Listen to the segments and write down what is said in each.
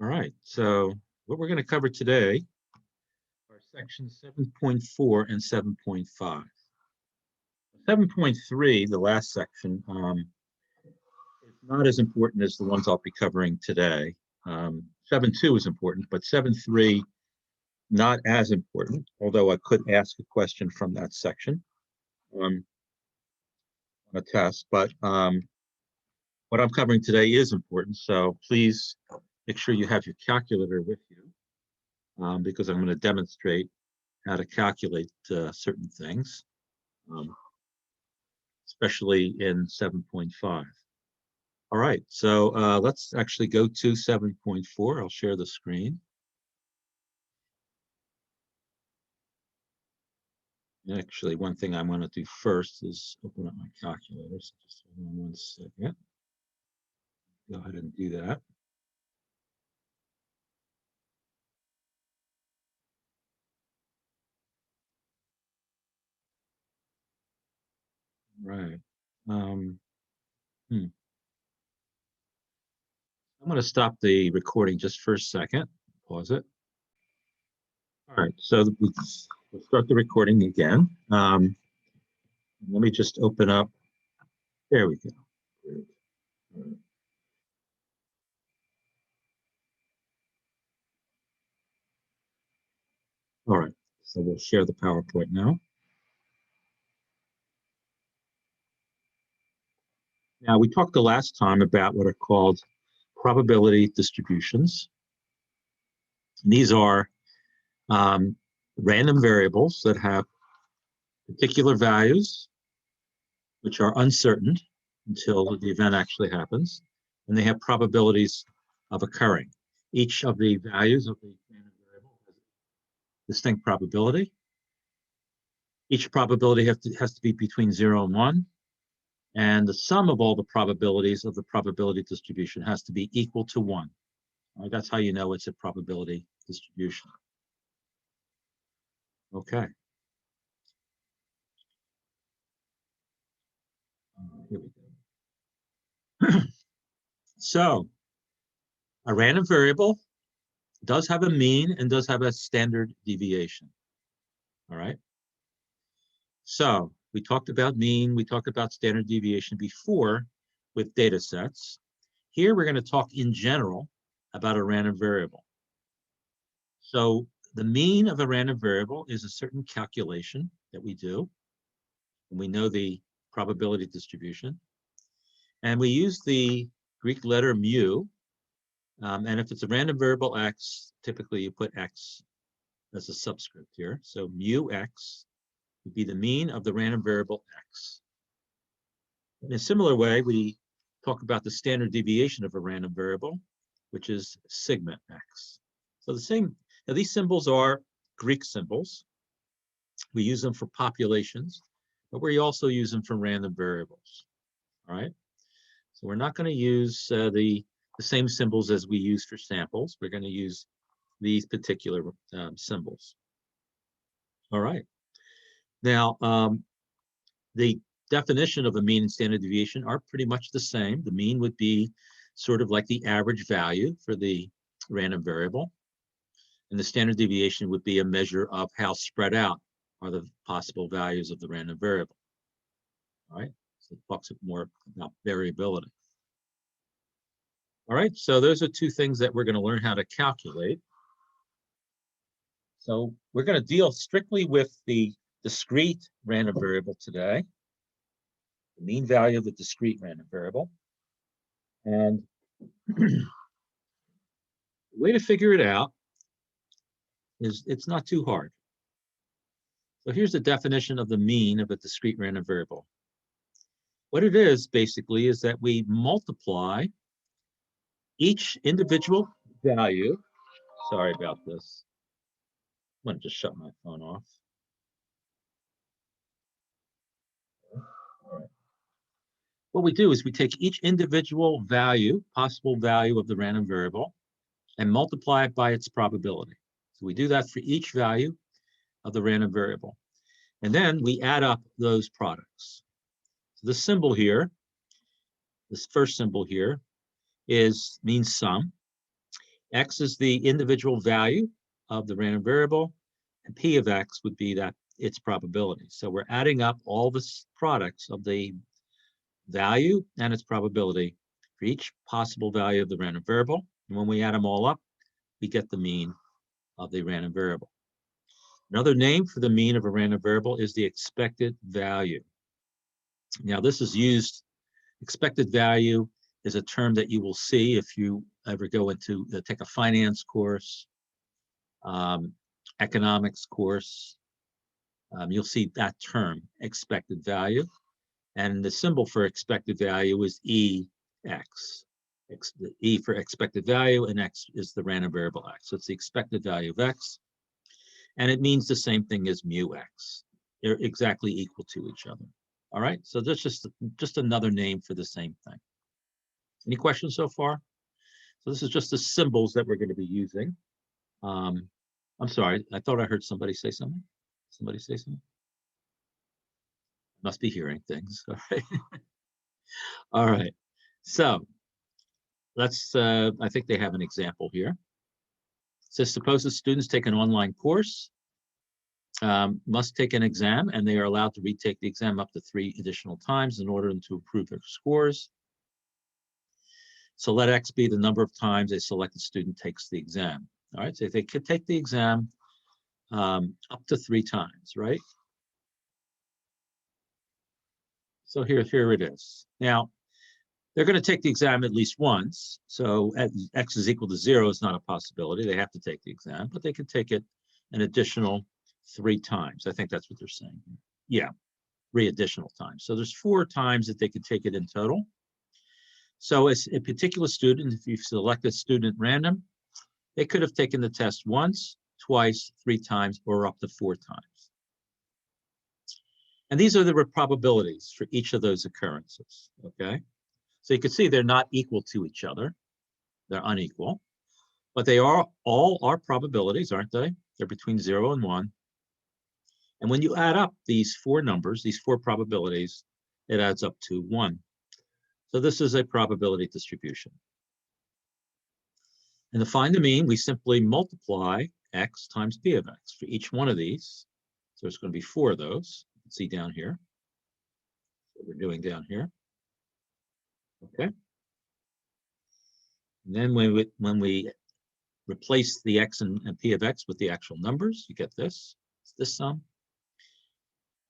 All right, so what we're going to cover today are sections 7.4 and 7.5. 7.3, the last section, is not as important as the ones I'll be covering today. 7.2 is important, but 7.3 not as important, although I could ask a question from that section on a test. But what I'm covering today is important, so please make sure you have your calculator with you, because I'm going to demonstrate how to calculate certain things, especially in 7.5. All right, so let's actually go to 7.4. I'll share the screen. Actually, one thing I want to do first is open up my calculator. So just hold on 1 second. Go ahead and do that. Right. I'm going to stop the recording just for a second. Pause it. All right, so we'll start the recording again. Let me just open up. There we go. All right, so we'll share the PowerPoint now. Now, we talked the last time about what are called probability distributions. And these are random variables that have particular values, which are uncertain until the event actually happens, and they have probabilities of occurring. Each of the values of the random variable has a distinct probability. Each probability has to be between 0 and 1, and the sum of all the probabilities of the probability distribution has to be equal to 1. Right, that's how you know it's a probability distribution. Okay. Here we go. So, a random variable does have a mean and does have a standard deviation. All right. So, we talked about mean, we talked about standard deviation before with data sets. Here, we're going to talk in general about a random variable. So, the mean of a random variable is a certain calculation that we do, and we know the probability distribution. And we use the Greek letter mu. And if it's a random variable x, typically you put x as a subscript here. So mu x would be the mean of the random variable x. In a similar way, we talk about the standard deviation of a random variable, which is sigma x. So the same, now these symbols are Greek symbols. We use them for populations, but we also use them for random variables. All right. So we're not going to use the same symbols as we use for samples. We're going to use these particular symbols. All right. Now, the definition of a mean and standard deviation are pretty much the same. The mean would be sort of like the average value for the random variable. And the standard deviation would be a measure of how spread out are the possible values of the random variable. All right. So it talks more about variability. All right, so those are two things that we're going to learn how to calculate. So we're going to deal strictly with the discrete random variable today, the mean value of the discrete random variable. And the way to figure it out is it's not too hard. So here's the definition of the mean of a discrete random variable. What it is basically is that we multiply each individual value. Sorry about this. I'm going to just shut my phone off. All right. What we do is we take each individual value, possible value of the random variable, and multiply it by its probability. So we do that for each value of the random variable. And then we add up those products. So the symbol here, this first symbol here, means sum. X is the individual value of the random variable, and P of X would be that its probability. So we're adding up all the products of the value and its probability for each possible value of the random variable. And when we add them all up, we get the mean of the random variable. Another name for the mean of a random variable is the expected value. Now, this is used, expected value is a term that you will see if you ever go into, take a finance course, economics course. You'll see that term, expected value. And the symbol for expected value is EX. E for expected value, and X is the random variable X. So it's the expected value of X. And it means the same thing as mu X. They're exactly equal to each other. All right, so that's just another name for the same thing. Any questions so far? So this is just the symbols that we're going to be using. I'm sorry, I thought I heard somebody say something. Somebody say something? Must be hearing things. All right. All right. So let's, I think they have an example here. It says, suppose the students take an online course, must take an exam, and they are allowed to retake the exam up to 3 additional times in order to improve their scores. So let X be the number of times a selected student takes the exam. All right, so if they could take the exam up to 3 times, right? So here it is. Now, they're going to take the exam at least once. So X is equal to 0 is not a possibility. They have to take the exam, but they can take it an additional 3 times. I think that's what they're saying. Yeah, 3 additional times. So there's 4 times that they could take it in total. So as a particular student, if you select a student at random, they could have taken the test once, twice, 3 times, or up to 4 times. And these are the probabilities for each of those occurrences, okay? So you can see they're not equal to each other. They're unequal, but they are all are probabilities, aren't they? They're between 0 and 1. And when you add up these 4 numbers, these 4 probabilities, it adds up to 1. So this is a probability distribution. And to find the mean, we simply multiply X times P of X for each one of these. So there's going to be 4 of those. You can see down here. What we're doing down here. Okay. And then when we replace the X and P of X with the actual numbers, you get this. It's this sum.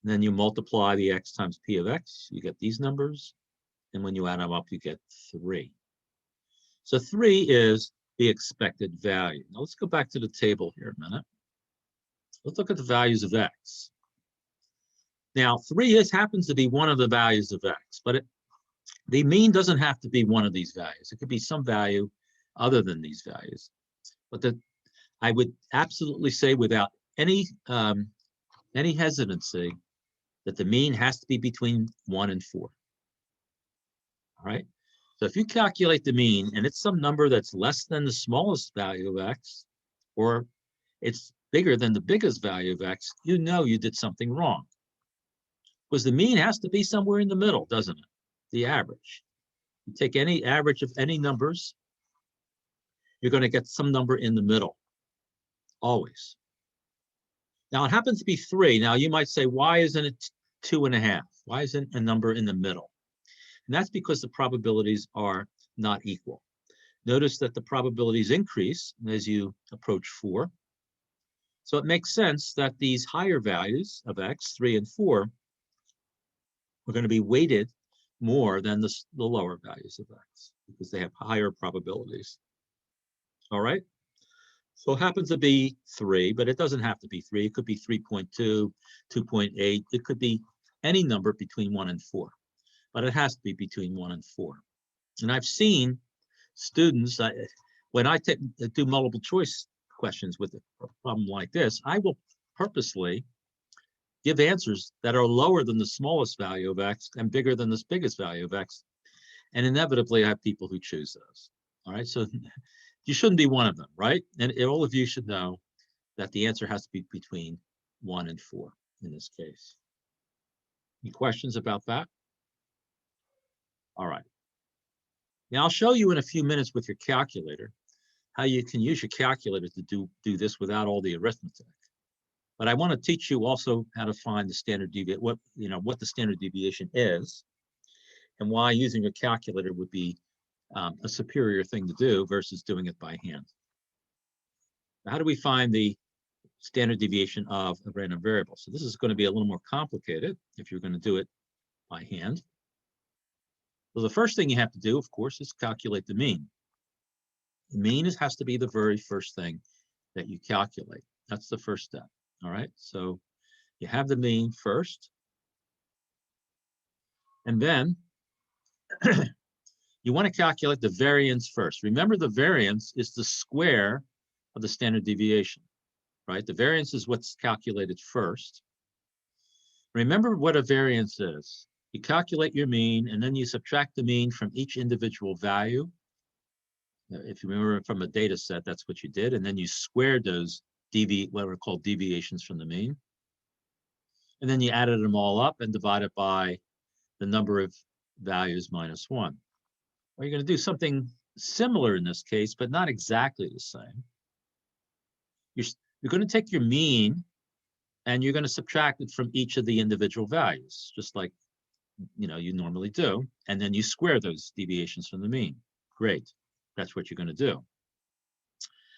And then you multiply the X times P of X, you get these numbers. And when you add them up, you get 3. So 3 is the expected value. Now let's go back to the table here a minute. Let's look at the values of X. Now 3 happens to be one of the values of X, but the mean doesn't have to be one of these values. It could be some value other than these values. But I would absolutely say without any hesitancy that the mean has to be between 1 and 4. All right. So if you calculate the mean and it's some number that's less than the smallest value of X, or it's bigger than the biggest value of X, you know you did something wrong. Because the mean has to be somewhere in the middle, doesn't it? The average. You take any average of any numbers, you're going to get some number in the middle, always. Now it happens to be 3. Now you might say, why isn't it 2.5? Why isn't a number in the middle? And that's because the probabilities are not equal. Notice that the probabilities increase as you approach 4. So it makes sense that these higher values of X, 3 and 4, are going to be weighted more than the lower values of X because they have higher probabilities. All right. So it happens to be 3, but it doesn't have to be 3. It could be 3.2, 2.8. It could be any number between 1 and 4. But it has to be between 1 and 4. And I've seen students, when I do multiple choice questions with a problem like this, I will purposely give answers that are lower than the smallest value of X and bigger than the biggest value of X. And inevitably, I have people who choose those. All right, so you shouldn't be one of them, right? And all of you should know that the answer has to be between 1 and 4 in this case. Any questions about that? All right. Now I'll show you in a few minutes with your calculator how you can use your calculator to do this without all the arithmetic. But I want to teach you also how to find the standard deviation, what the standard deviation is, and why using a calculator would be a superior thing to do versus doing it by hand. How do we find the standard deviation of a random variable? So this is going to be a little more complicated if you're going to do it by hand. So the first thing you have to do, of course, is calculate the mean. The mean has to be the very first thing that you calculate. That's the first step. All right, so you have the mean first, and then you want to calculate the variance first. Remember, the variance is the square of the standard deviation, right? The variance is what's calculated first. Remember what a variance is. You calculate your mean, and then you subtract the mean from each individual value. If you remember from a data set, that's what you did, and then you squared those what are called deviations from the mean. And then you added them all up and divided by the number of values minus 1. Well, you're going to do something similar in this case, but not exactly the same. You're going to take your mean and you're going to subtract it from each of the individual values, just like you normally do, and then you square those deviations from the mean. Great, that's what you're going to do.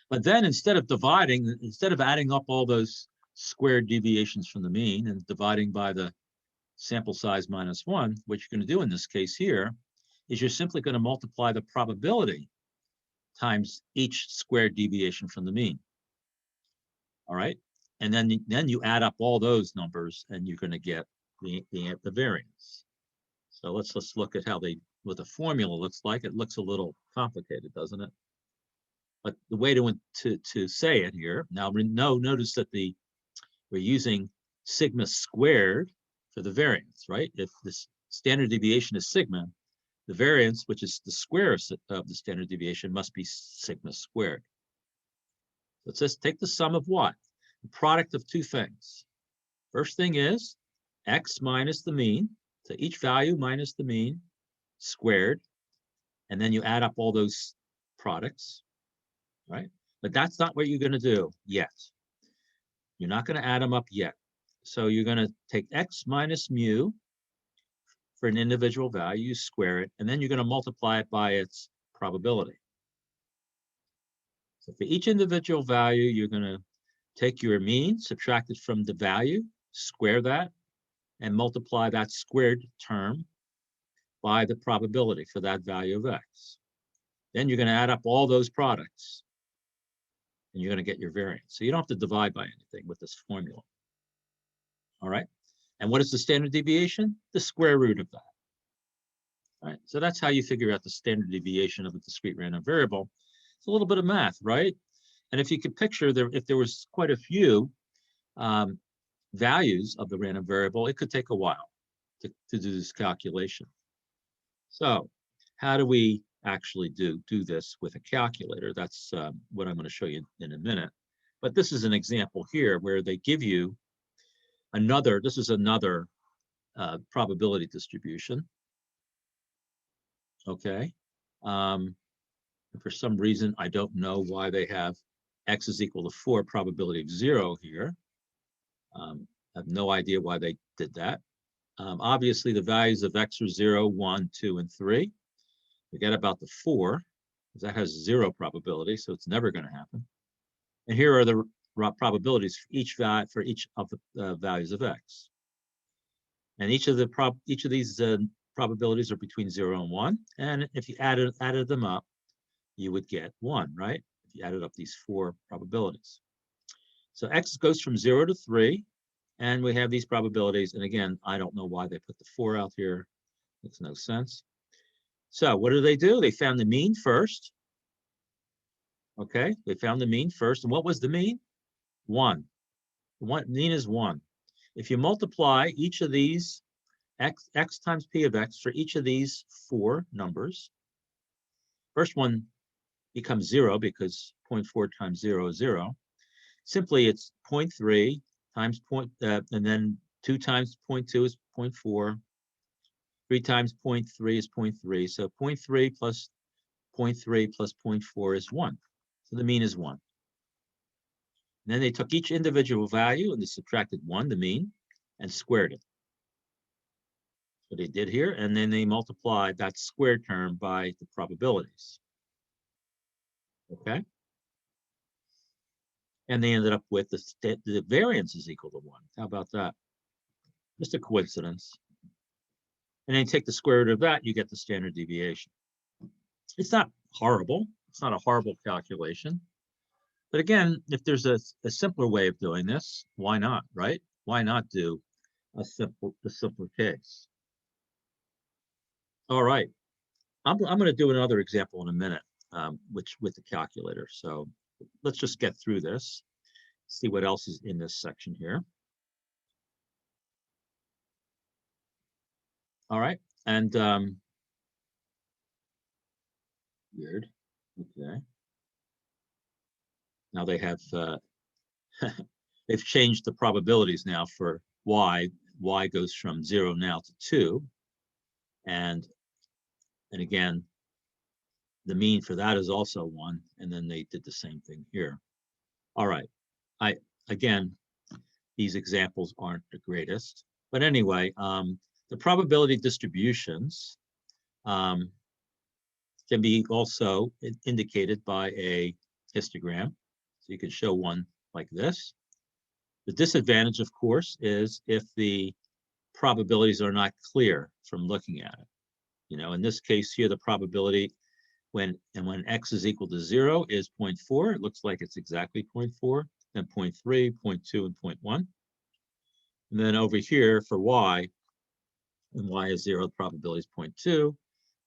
But then instead of adding up all those squared deviations from the mean and dividing by the sample size minus 1, what you're going to do in this case here is you're simply going to multiply the probability times each squared deviation from the mean. All right, and then you add up all those numbers and you're going to get the variance. So let's look at what the formula looks like. It looks a little complicated, doesn't it? But the way to say it here, now notice that we're using sigma squared for the variance, right? If this standard deviation is sigma, the variance, which is the square of the standard deviation, must be sigma squared. So it says take the sum of what? The product of two things. First thing is x minus the mean, so each value minus the mean squared, and then you add up all those products, right? But that's not what you're going to do yet. You're not going to add them up yet. So you're going to take x minus mu for an individual value, you square it, and then you're going to multiply it by its probability. So for each individual value, you're going to take your mean, subtract it from the value, square that, and multiply that squared term by the probability for that value of x. Then you're going to add up all those products, and you're going to get your variance. So you don't have to divide by anything with this formula. All right. And what is the standard deviation? The square root of that. All right. So that's how you figure out the standard deviation of a discrete random variable. It's a little bit of math, right? And if you could picture if there was quite a few values of the random variable, it could take a while to do this calculation. So how do we actually do this with a calculator? That's what I'm going to show you in a minute. But this is an example here where they give you another probability distribution. Okay. For some reason, I don't know why they have x is equal to 4 probability of 0 here. I have no idea why they did that. Obviously, the values of x are 0, 1, 2, and 3. Forget about the 4, because that has 0 probability, so it's never going to happen. And here are the probabilities for each of the values of x. And each of these probabilities are between 0 and 1. And if you added them up, you would get 1, right? If you added up these 4 probabilities. So x goes from 0 to 3, and we have these probabilities. And again, I don't know why they put the 4 out here. Makes no sense. So what do? They found the mean first. Okay, they found the mean first. And what was the mean? 1. Mean is 1. If you multiply each of these, x times p of x for each of these 4 numbers, first one becomes 0 because 0.4 times 0 is 0. Simply, it's 0.3 times and then 2 times 0.2 is 0.4. 3 times 0.3 is 0.3. So 0.3 plus 0.3 plus 0.4 is 1. So the mean is 1. And then they took each individual value and they subtracted 1, the mean, and squared it. What they did here, and then they multiplied that squared term by the probabilities. Okay? And they ended up with the variance is equal to 1. How about that? Just a coincidence. And then you take the square root of that, you get the standard deviation. It's not horrible. It's not a horrible calculation. But again, if there's a simpler way of doing this, why not, right? Why not do a simpler case? All right. I'm going to do another example in a minute, which with the calculator. So let's just get through this, see what else is in this section here. All right. And weird. Okay. Now they have they've changed the probabilities now for y. Y goes from 0 now to 2, and again, the mean for that is also 1. And then they did the same thing here. All right. Again, these examples aren't the greatest, but anyway, the probability distributions can be also indicated by a histogram. So you can show one like this. The disadvantage, of course, is if the probabilities are not clear from looking at it. You know, in this case here, the probability when x is equal to 0 is 0.4. It looks like it's exactly 0.4, then 0.3, 0.2, and 0.1. And then over here for y, when y is 0, the probability is 0.2.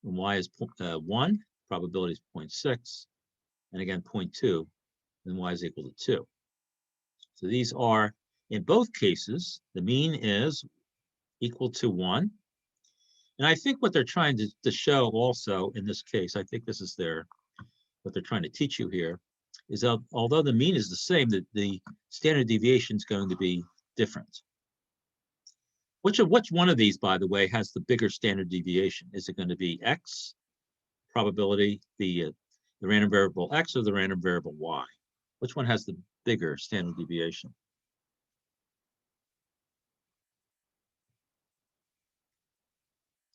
When y is 1, probability is 0.6. And again, 0.2, then y is equal to 2. So these are, in both cases, the mean is equal to 1. And I think what they're trying to show also in this case, I think this is what they're trying to teach you here, is that although the mean is the same, the standard deviation is going to be different. Which one of these, by the way, has the bigger standard deviation? Is it going to be x, probability, the random variable x, or the random variable y? Which one has the bigger standard deviation?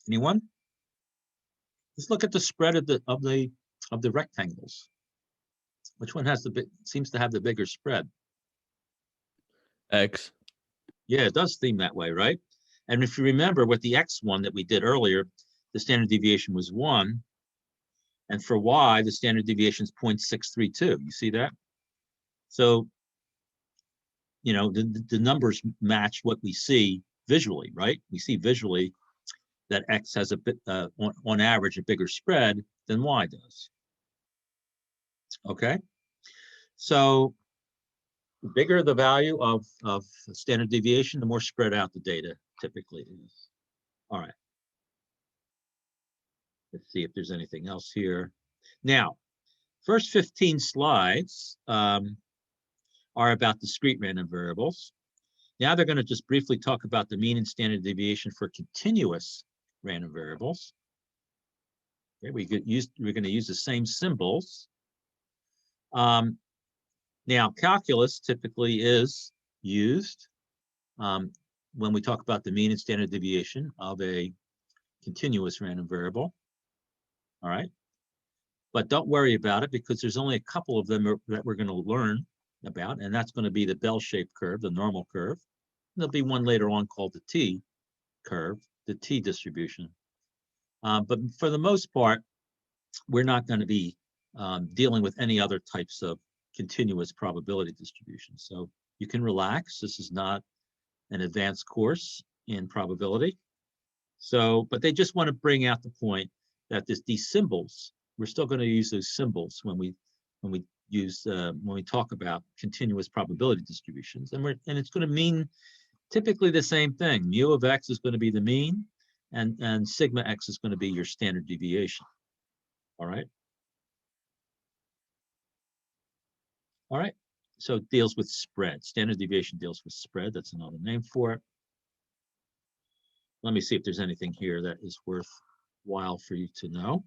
Anyone? Let's look at the spread of the rectangles. Which one seems to have the bigger spread? X. Yeah, it does seem that way, right? And if you remember with the x one that we did earlier, the standard deviation was 1. And for y, the standard deviation is 0.632. You see that? So, you know, the numbers match what we see visually, right? We see visually that x has a bit, on average, a bigger spread than y does. Okay? So the bigger the value of standard deviation, the more spread out the data typically is. All right. Let's see if there's anything else here. Now, first 15 slides are about discrete random variables. Now they're going to just briefly talk about the mean and standard deviation for continuous random variables. Okay, we're going to use the same symbols. Now, calculus typically is used when we talk about the mean and standard deviation of a continuous random variable. All right. But don't worry about it because there's only a couple of them that we're going to learn about, and that's going to be the bell-shaped curve, the normal curve. And there'll be one later on called the T curve, the T distribution. But for the most part, we're not going to be dealing with any other types of continuous probability distribution. So you can relax. This is not an advanced course in probability. So, but they just want to bring out the point that these symbols, we're still going to use those symbols when we talk about continuous probability distributions, and it's going to mean typically the same thing. Mu of x is going to be the mean, and sigma x is going to be your standard deviation. All right. All right. So it deals with spread. Standard deviation deals with spread. That's another name for it. Let me see if there's anything here that is worthwhile for you to know.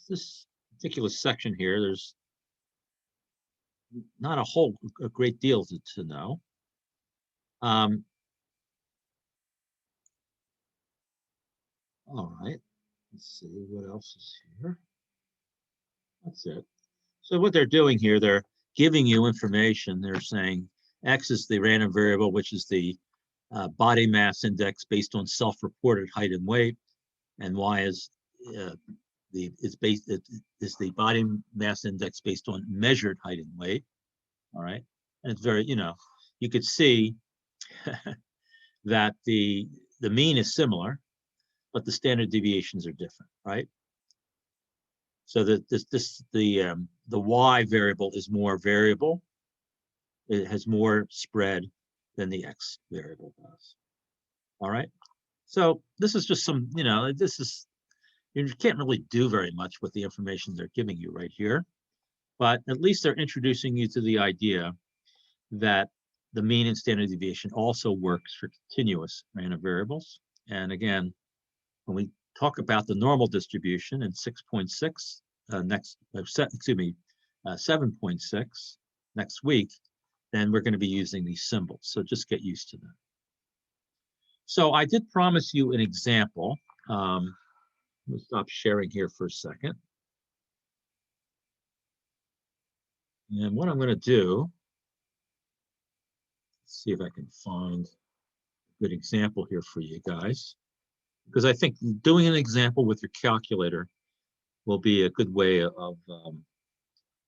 This particular section here, there's not a great deal to know. All right, let's see what else is here. That's it. So what they're doing here, they're giving you information. They're saying X is the random variable, which is the body mass index based on self-reported height and weight, and Y is the body mass index based on measured height and weight. All right, and it's very, you could see that the mean is similar, but the standard deviations are different, right? So that the Y variable is more variable. It has more spread than the X variable does. All right. So this is just some, you can't really do very much with the information they're giving you right here, but at least they're introducing you to the idea that the mean and standard deviation also works for continuous random variables. And again, when we talk about the normal distribution in 6.6 7.6 next week, then we're going to be using these symbols. So just get used to them. So I did promise you an example. Let me stop sharing here for a second. And what I'm going to do, let's see if I can find a good example here for you guys, because I think doing an example with your calculator will be a good way of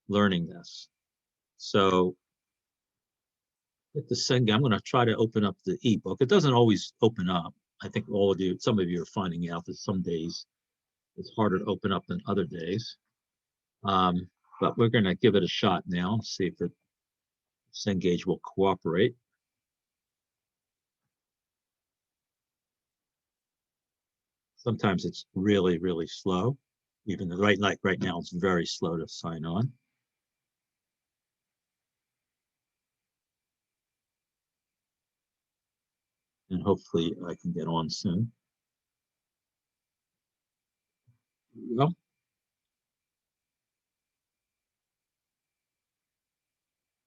learning this. So hit the send. I'm going to try to open up the ebook. It doesn't always open up. I think some of you are finding out that some days it's harder to open up than other days. But we're going to give it a shot now and see if Cengage will cooperate. Sometimes it's really, really slow. Even right now, it's very slow to sign on. And hopefully I can get on soon. Here we go.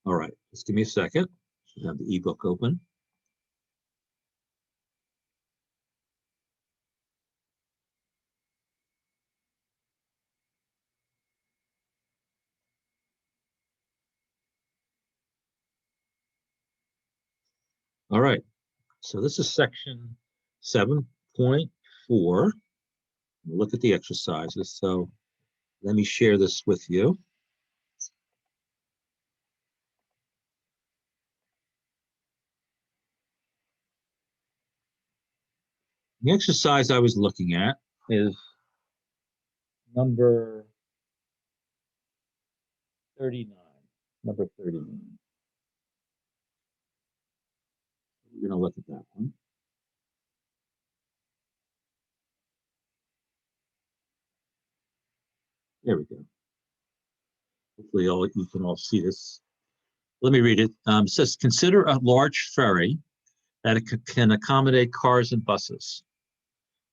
All right, just give me a second. Should have the ebook open. All right, so this is section 7.4. Look at the exercises. So let me share this with you. The exercise I was looking at is number 39. Number 39. We're going to look at that one. There we go. Hopefully you can all see this. Let me read it. It says, consider a large ferry that it can accommodate cars and buses.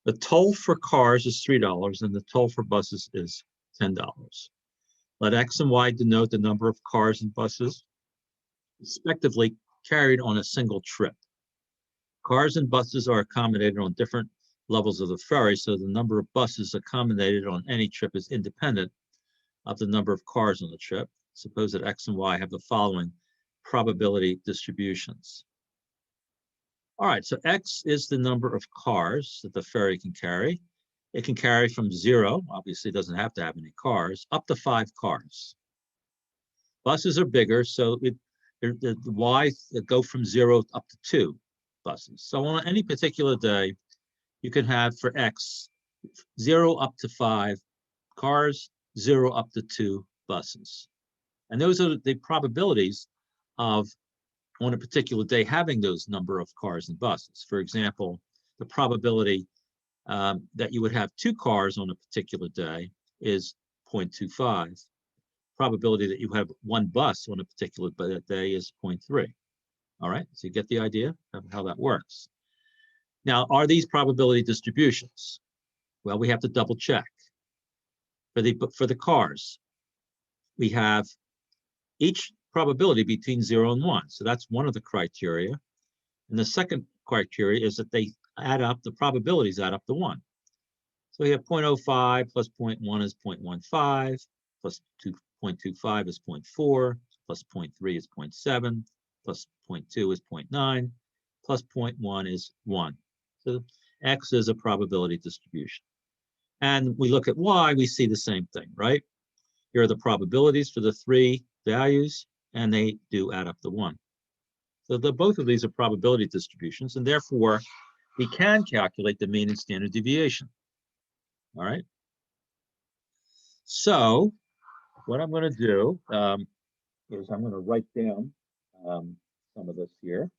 The toll for cars is $3 and the toll for buses is $10. Let X and Y denote the number of cars and buses respectively carried on a single trip. Cars and buses are accommodated on different levels of the ferry, so the number of buses accommodated on any trip is independent of the number of cars on the trip. Suppose that X and Y have the following probability distributions. All right, so X is the number of cars that the ferry can carry. It can carry from 0, obviously it doesn't have to have any cars, up to 5 cars. Buses are bigger, so the Y go from 0 up to 2 buses. So on any particular day, you can have for X 0 up to 5 cars, 0 up to 2 buses. And those are the probabilities of on a particular day having those number of cars and buses. For example, the probability that you would have 2 cars on a particular day is 0.25. Probability that you have 1 bus on a particular day is 0.3. All right, so you get the idea of how that works. Now, are these probability distributions? Well, we have to double check. For the cars, we have each probability between 0 and 1. So that's one of the criteria. And the second criteria is that they add up, the probabilities add up to 1. So we have 0.05 plus 0.1 is 0.15, plus 0.25 is 0.4, plus 0.3 is 0.7, plus 0.2 is 0.9, plus 0.1 is 1. So X is a probability distribution. And we look at Y, we see the same thing, right? Here are the probabilities for the three values, and they do add up to 1. So both of these are probability distributions, and therefore we can calculate the mean and standard deviation. All right. So what I'm going to do is I'm going to write down some of this here.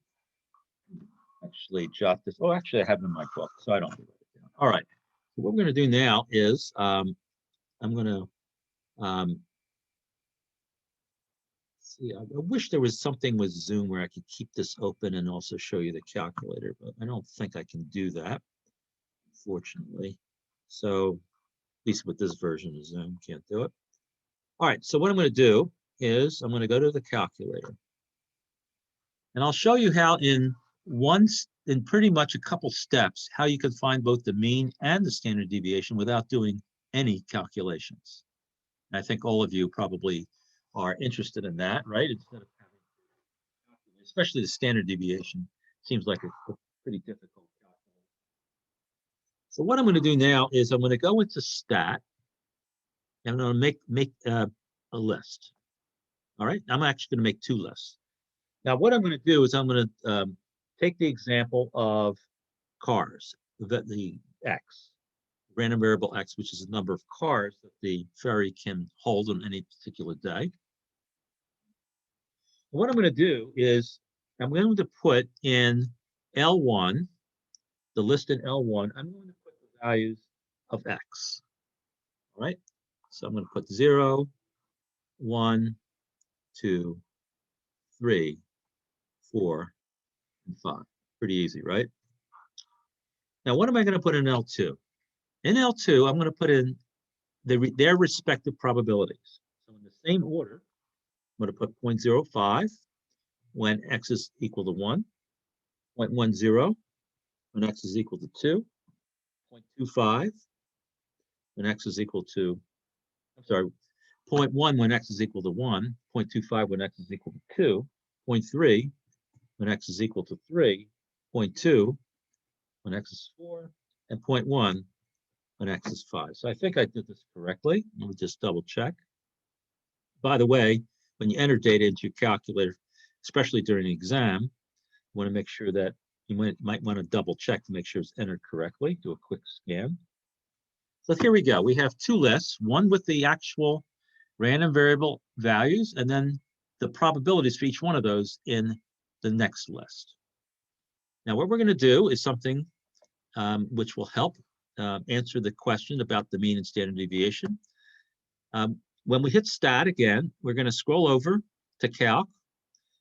Actually, jot this. Oh, actually, I have it in my book, so I don't have to write it down. All right. So what we're going to do now is I'm going to see. I wish there was something with Zoom where I could keep this open and also show you the calculator, but I don't think I can do that, unfortunately. So at least with this version of Zoom, can't do it. All right, so what I'm going to do is I'm going to go to the calculator. And I'll show you how in pretty much a couple steps, how you can find both the mean and the standard deviation without doing any calculations. And I think all of you probably are interested in that, right? Instead of having to calculate, especially the standard deviation, seems like a pretty difficult calculation. So what I'm going to do now is I'm going to go into stat. I'm going to make a list. All right, I'm actually going to make two lists. Now, what I'm going to do is I'm going to take the example of cars, the X, random variable X, which is the number of cars that the ferry can hold on any particular day. What I'm going to do is I'm going to put in L1, the list in L1, I'm going to put the values of X. All right, so I'm going to put 0, 1, 2, 3, 4, and 5. Pretty easy, right? Now, what am I going to put in L2? In L2, I'm going to put in their respective probabilities. So in the same order, I'm going to put 0.05 when X is equal to 1, 0.10 when X is equal to 2, 0.25 when X is equal to, 0.1 when X is equal to 1, 0.25 when X is equal to 2, 0.3 when X is equal to 3, 0.2 when X is 4, and 0.1 when X is 5. So I think I did this correctly. Let me just double check. By the way, when you enter data into your calculator, especially during an exam, you want to make sure that you might want to double check to make sure it's entered correctly. Do a quick scan. So here we go. We have two lists, one with the actual random variable values, and then the probabilities for each one of those in the next list. Now, what we're going to do is something which will help answer the question about the mean and standard deviation. When we hit stat again, we're going to scroll over to calc,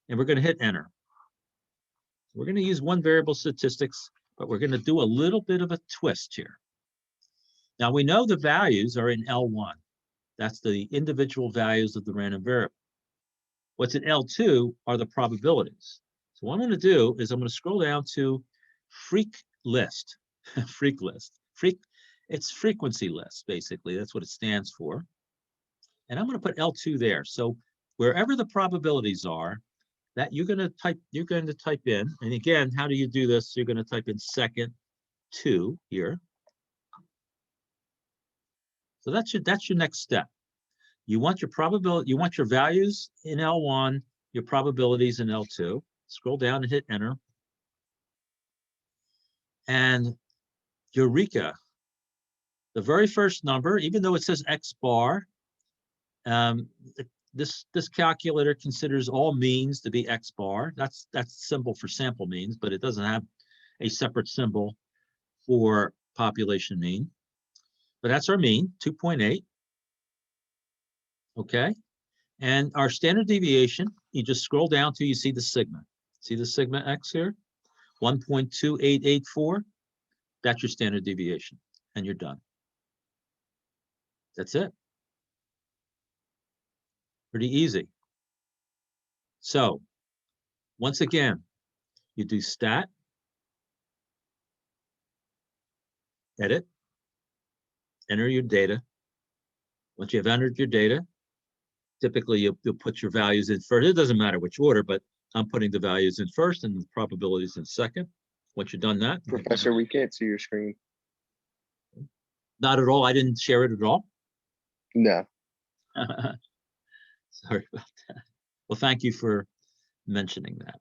and we're going to hit enter. We're going to use one variable statistics, but we're going to do a little bit of a twist here. Now, we know the values are in L1. That's the individual values of the random variable. What's in L2 are the probabilities. So what I'm going to do is I'm going to scroll down to freak list. Freak list. It's frequency list, basically. That's what it stands for. And I'm going to put L2 there. So wherever the probabilities are, that you're going to type in. And again, how do you do this? You're going to type in second 2 here. So that's your next step. You want your values in L1, your probabilities in L2. Scroll down and hit enter. And eureka, the very first number, even though it says X bar, this calculator considers all means to be X bar. That's symbol for sample means, but it doesn't have a separate symbol for population mean. But that's our mean, 2.8. Okay. And our standard deviation, you just scroll down till you see the sigma. See the sigma X here? 1.2884. That's your standard deviation. And you're done. That's it. Pretty easy. So once again, you do stat, edit, enter your data. Once you have entered your data, typically you'll put your values in first. It doesn't matter which order, but I'm putting the values in first and the probabilities in second. Once you've done that. Professor, we can't see your screen. Not at all. I didn't share it at all. No. Sorry about that. Well, thank you for mentioning that.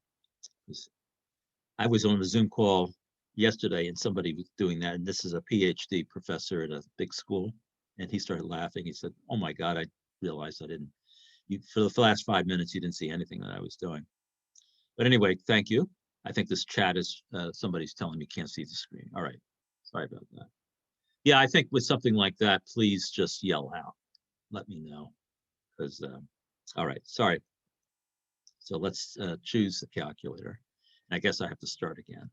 I was on a Zoom call yesterday and somebody was doing that. And this is a PhD professor at a big school. And he started laughing. He said, "Oh my God, I realized I didn't, for the last 5 minutes, you didn't see anything that I was doing." But anyway, thank you. I think this chat is, somebody's telling me can't see the screen. All right. Sorry about that. Yeah, I think with something like that, please just yell out. Let me know. Because, all right, sorry. So let's choose the calculator. And I guess I have to start again.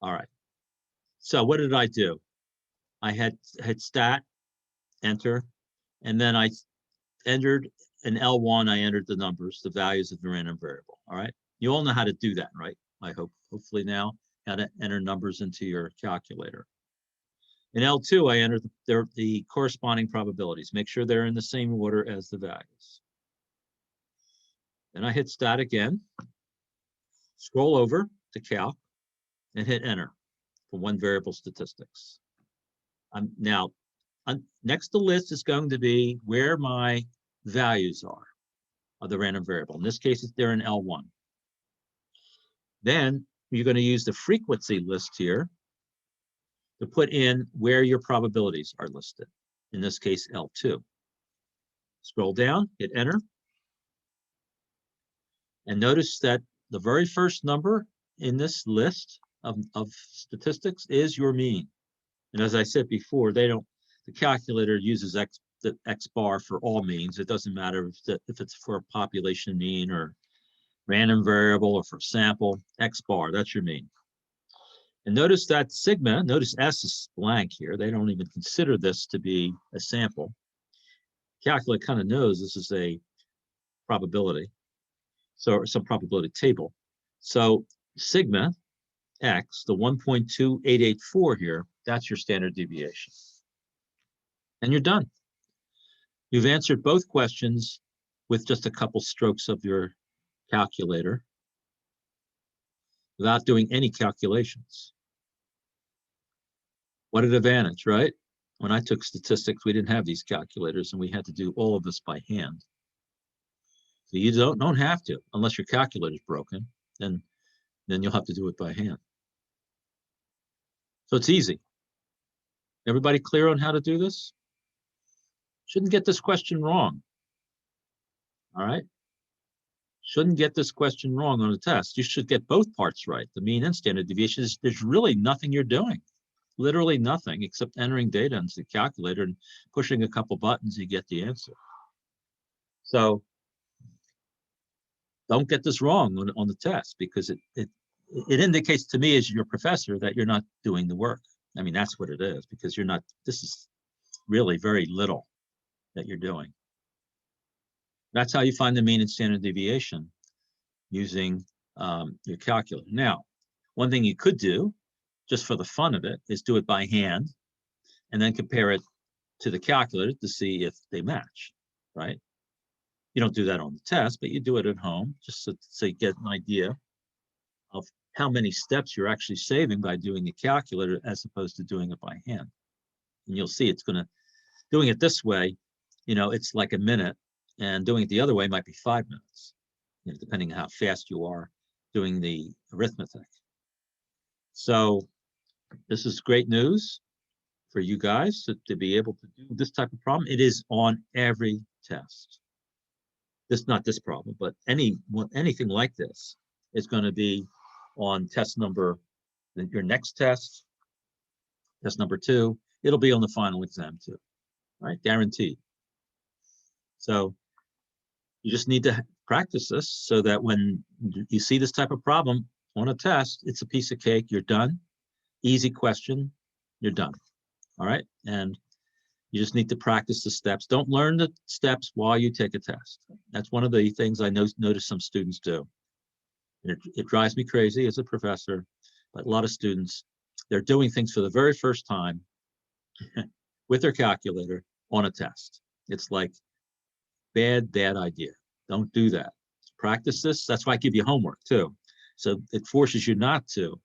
All right. So what did I do? I had stat, enter, and then I entered an L1. I entered the numbers, the values of the random variable. All right. You all know how to do that, right? I hope, hopefully now, how to enter numbers into your calculator. In L2, I entered the corresponding probabilities. Make sure they're in the same order as the values. Then I hit stat again, scroll over to calc, and hit enter for one variable statistics. Now, next to list is going to be where my values are of the random variable. In this case, they're in L1. Then you're going to use the frequency list here to put in where your probabilities are listed. In this case, L2. Scroll down, hit enter. And notice that the very first number in this list of statistics is your mean. And as I said before, the calculator uses the X bar for all means. It doesn't matter if it's for a population mean or random variable or for sample. X bar, that's your mean. And notice that sigma, notice S is blank here. They don't even consider this to be a sample. Calculator kind of knows this is a probability, so some probability table. So sigma X, the 1.2884 here, that's your standard deviation. And you're done. You've answered both questions with just a couple strokes of your calculator without doing any calculations. What an advantage, right? When I took statistics, we didn't have these calculators and we had to do all of this by hand. So you don't have to, unless your calculator is broken, then you'll have to do it by hand. So it's easy. Everybody clear on how to do this? Shouldn't get this question wrong. All right? Shouldn't get this question wrong on a test. You should get both parts right, the mean and standard deviation. There's really nothing you're doing. Literally nothing except entering data into the calculator and pushing a couple buttons, you get the answer. So don't get this wrong on the test, because it indicates to me as your professor that you're not doing the work. I mean, that's what it is, because this is really very little that you're doing. That's how you find the mean and standard deviation, using your calculator. Now, one thing you could do, just for the fun of it, is do it by hand and then compare it to the calculator to see if they match, right? You don't do that on the test, but you do it at home just so you get an idea of how many steps you're actually saving by doing the calculator as opposed to doing it by hand. And you'll see doing it this way, it's like a minute, and doing it the other way might be 5 minutes, depending on how fast you are doing the arithmetic. So this is great news for you guys to be able to do this type of problem. It is on every test. Not this problem, but anything like this is going to be on test number, your next test number 2. It'll be on the final exam too, right? Guaranteed. So you just need to practice this so that when you see this type of problem on a test, it's a piece of cake. You're done. Easy question. You're done. All right. And You just need to practice the steps. Don't learn the steps while you take a test. That's one of the things I notice some students do. And it drives me crazy as a professor, but a lot of students, they're doing things for the very first time with their calculator on a test. It's like bad idea. Don't do that. Practice this. That's why I give you homework too. So it forces you not to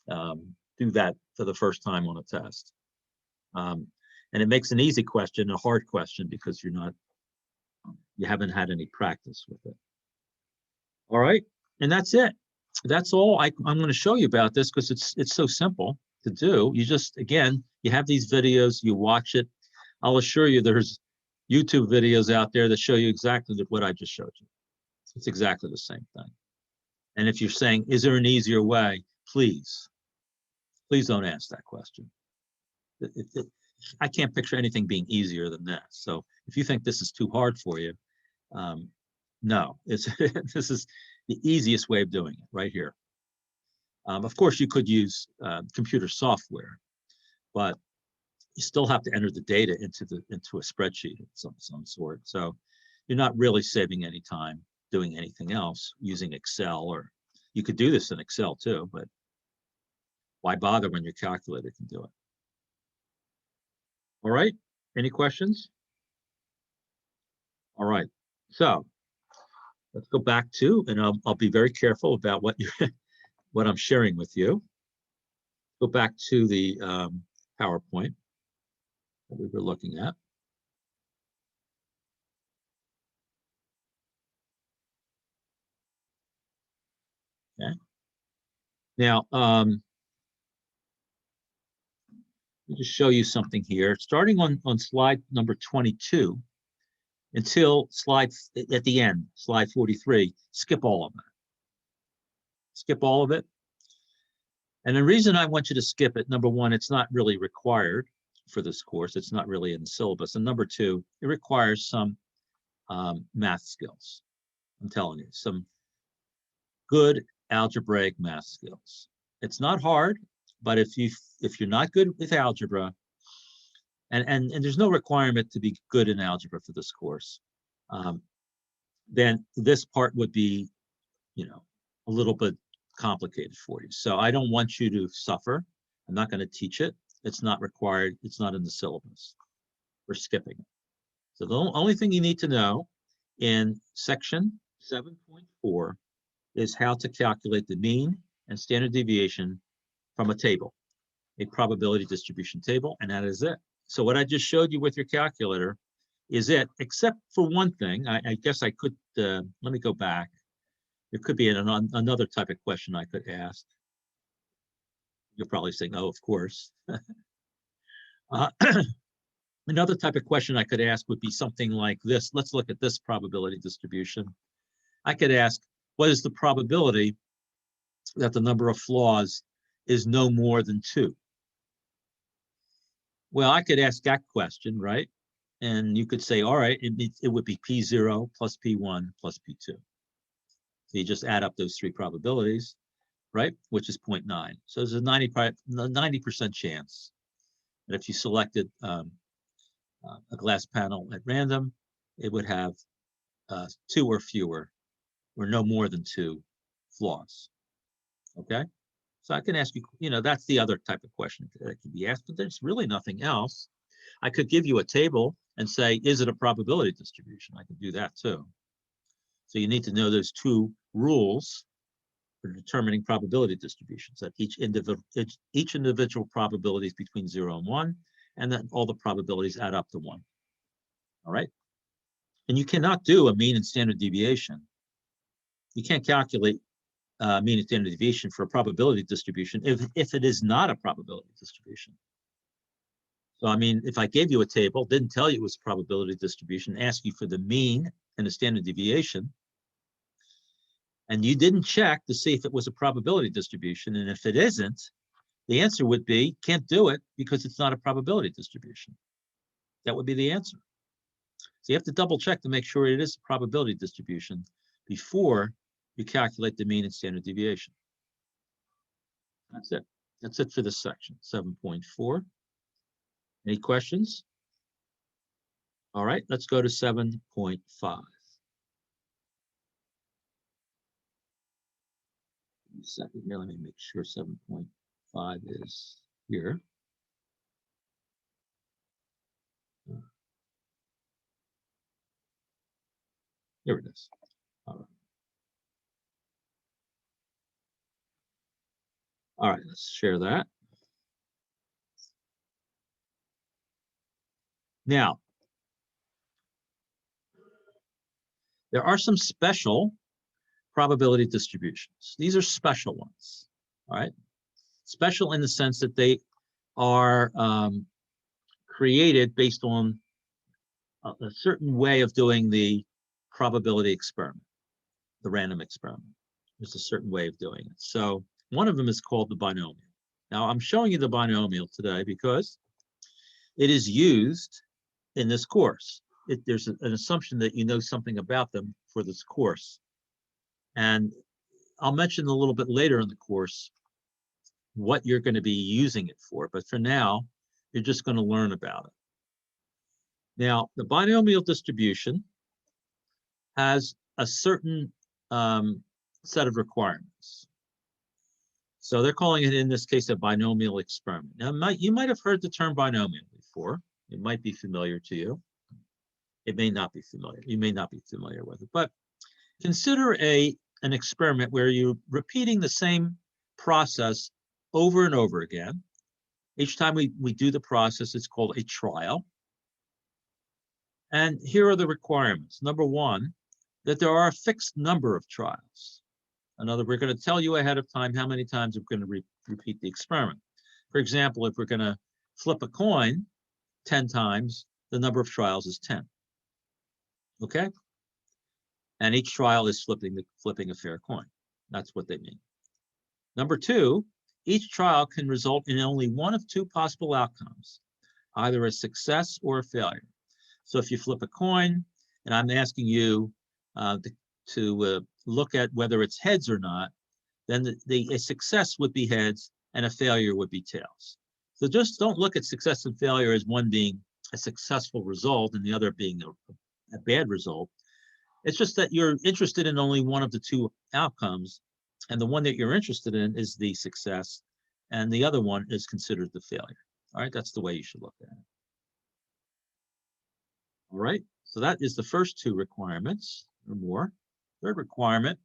do that for the first time on a test. And it makes an easy question a hard question because you haven't had any practice with it. All right, and that's it. That's all I'm going to show you about this because it's so simple to do. You just, again, you have these videos, you watch it. I'll assure you there's YouTube videos out there that show you exactly what I just showed you. It's exactly the same thing. And if you're saying, is there an easier way? Please don't ask that question. I can't picture anything being easier than this. So if you think this is too hard for you, no, this is the easiest way of doing it right here. Of course, you could use computer software, but you still have to enter the data into a spreadsheet of some sort. So you're not really saving any time doing anything else using Excel, or you could do this in Excel too, but why bother when your calculator can do it? All right, any questions? All right, so let's go back to, and I'll be very careful about what I'm sharing with you. Go back to the PowerPoint that we were looking at. Okay. Now, let me just show you something here. Starting on slide number 22 until slide at the end, slide 43, skip all of it. Skip all of it. And the reason I want you to skip it, number one, it's not really required for this course. It's not really in the syllabus. And number two, it requires some math skills. I'm telling you, some good algebraic math skills. It's not hard, but if you're not good with algebra, and there's no requirement to be good in algebra for this course, then this part would be, a little bit complicated for you. So I don't want you to suffer. I'm not going to teach it. It's not required. It's not in the syllabus. We're skipping it. So the only thing you need to know in section 7.4 is how to calculate the mean and standard deviation from a table, a probability distribution table, and that is it. So what I just showed you with your calculator is it, except for one thing. I guess I could, let me go back. There could be another type of question I could ask. You're probably saying, oh, of course. Another type of question I could ask would be something like this. Let's look at this probability distribution. I could ask, what is the probability that the number of flaws is no more than 2? Well, I could ask that question, right? And you could say, all right, it would be P0 plus P1 plus P2. So you just add up those three probabilities, right? Which is 0.9. So there's a 90% chance that if you selected a glass panel at random, it would have 2 or fewer, or no more than 2 flaws. Okay? So I can ask you, that's the other type of question that can be asked, but there's really nothing else. I could give you a table and say, is it a probability distribution? I could do that too. So you need to know those 2 rules for determining probability distributions, that each individual probability is between 0 and 1, and that all the probabilities add up to 1. All right? And you cannot do a mean and standard deviation. You can't calculate mean and standard deviation for a probability distribution if it is not a probability distribution. So, I mean, if I gave you a table, didn't tell you it was a probability distribution, ask you for the mean and the standard deviation, and you didn't check to see if it was a probability distribution, and if it isn't, the answer would be, can't do it because it's not a probability distribution. That would be the answer. So you have to double check to make sure it is a probability distribution before you calculate the mean and standard deviation. That's it. That's it for this section, 7.4. Any questions? All right, let's go to 7.5. Second here, let me make sure 7.5 is here. Here it is. All right. All right, let's share that. Now, there are some special probability distributions. These are special ones, all right? Special in the sense that they are created based on a certain way of doing the probability experiment, the random experiment. There's a certain way of doing it. So one of them is called the binomial. Now I'm showing you the binomial today because it is used in this course. There's an assumption that you know something about them for this course. And I'll mention a little bit later in the course what you're going to be using it for. But for now, you're just going to learn about it. Now, the binomial distribution has a certain set of requirements. So they're calling it, in this case, a binomial experiment. Now, you might have heard the term binomial before. It might be familiar to you. It may not be familiar. You may not be familiar with it. But consider an experiment where you're repeating the same process over and over again. Each time we do the process, it's called a trial. And here are the requirements. Number one, that there are a fixed number of trials. In other words, we're going to tell you ahead of time how many times we're going to repeat the experiment. For example, if we're going to flip a coin 10 times, the number of trials is 10. Okay? And each trial is flipping a fair coin. That's what they mean. Number two, each trial can result in only one of two possible outcomes, either a success or a failure. So if you flip a coin, and I'm asking you to look at whether it's heads or not, then a success would be heads and a failure would be tails. So just don't look at success and failure as one being a successful result and the other being a bad result. It's just that you're interested in only one of the two outcomes, and the one that you're interested in is the success, and the other one is considered the failure. All right, that's the way you should look at it. All right, so that is the first two requirements or more. Third requirement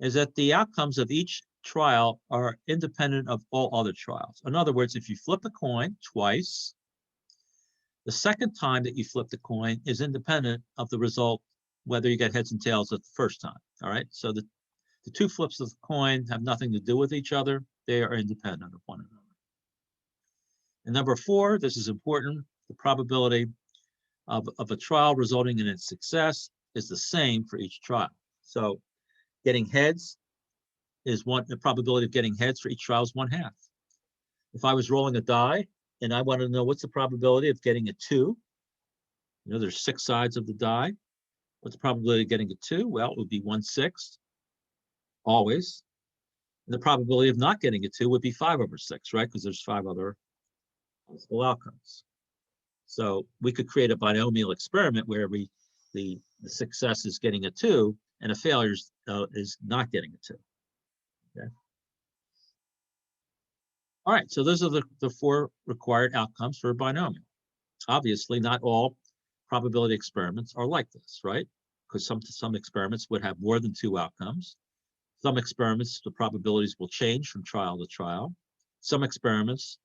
is that the outcomes of each trial are independent of all other trials. In other words, if you flip a coin twice, the second time that you flip the coin is independent of the result, whether you get heads and tails at the first time. All right, so the two flips of the coin have nothing to do with each other. They are independent of one another. And number four, this is important, the probability of a trial resulting in its success is the same for each trial. So getting heads is the probability of getting heads for each trial is 1/2. If I was rolling a die and I wanted to know what's the probability of getting a 2, there's 6 sides of the die. What's the probability of getting a 2? Well, it would be 1/6, always. And the probability of not getting a 2 would be 5/6, right? Because there's 5 other possible outcomes. So we could create a binomial experiment where the success is getting a 2 and a failure is not getting a 2. Okay. All right, so those are the 4 required outcomes for a binomial. Obviously, not all probability experiments are like this, right? Because some experiments would have more than 2 outcomes. Some experiments, the probabilities will change from trial to trial. Some experiments,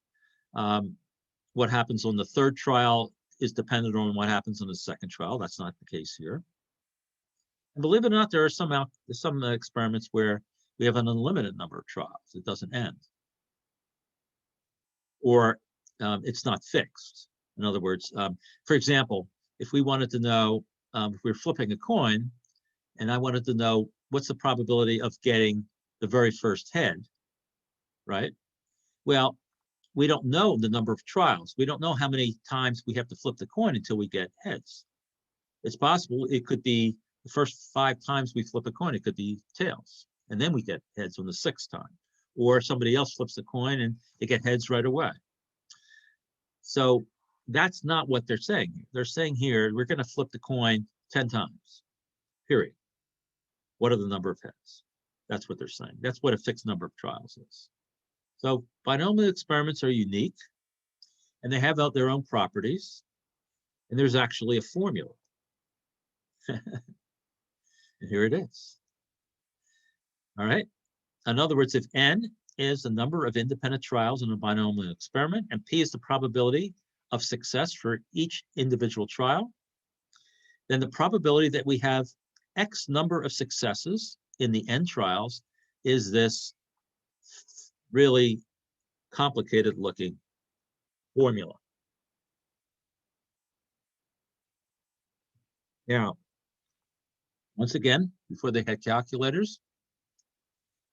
what happens on the third trial is dependent on what happens on the second trial. That's not the case here. And believe it or not, there are some experiments where we have an unlimited number of trials. It doesn't end. Or it's not fixed. In other words, for example, if we wanted to know, if we're flipping a coin, and I wanted to know what's the probability of getting the very first head, right? Well, we don't know the number of trials. We don't know how many times we have to flip the coin until we get heads. It's possible it could be the first 5 times we flip a coin, it could be tails, and then we get heads on the 6th time. Or somebody else flips the coin and they get heads right away. So that's not what they're saying. They're saying here, we're going to flip the coin 10 times, period. What are the number of heads? That's what they're saying. That's what a fixed number of trials is. So binomial experiments are unique, and they have out their own properties, and there's actually a formula. And here it is. All right. In other words, if n is the number of independent trials in a binomial experiment, and p is the probability of success for each individual trial, then the probability that we have X number of successes in the n trials is this really complicated looking formula. Now, once again, before they had calculators,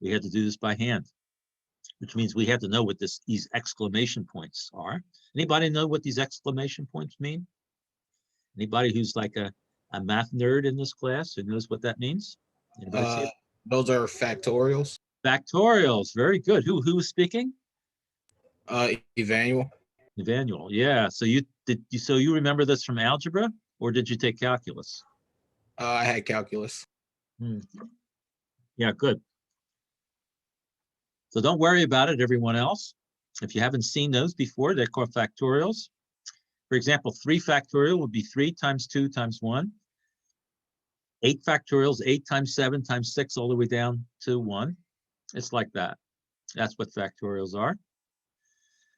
we had to do this by hand, which means we had to know what these exclamation points are. Anybody know what these exclamation points mean? Anybody who's like a math nerd in this class who knows what that means? Anybody see it? Those are factorials. Factorials, very good. Who was speaking? Evanuel. Evanuel, yeah. So you remember this from algebra, or did you take calculus? I had calculus. Yeah, good. So don't worry about it, everyone else. If you haven't seen those before, they're called factorials. For example, 3 factorial would be 3 times 2 times 1. 8 factorial is 8 times 7 times 6 all the way down to 1. It's like that. That's what factorials are.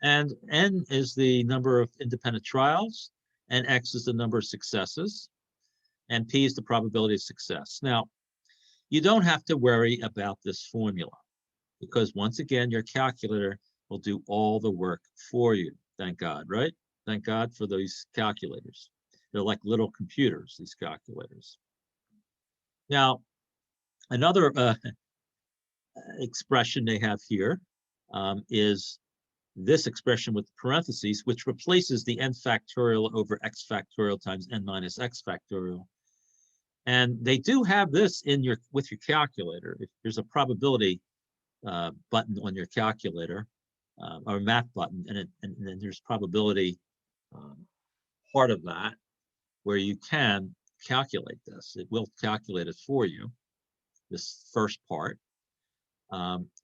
And n is the number of independent trials, and x is the number of successes, and p is the probability of success. Now, you don't have to worry about this formula, because once again, your calculator will do all the work for you. Thank God, right? Thank God for these calculators. They're like little computers, these calculators. Now, another expression they have here is this expression with parentheses, which replaces the n factorial over x factorial times n minus x factorial. And they do have this in with your calculator. If there's a probability button on your calculator, or a math button, and then there's probability part of that where you can calculate this. It will calculate it for you, this first part.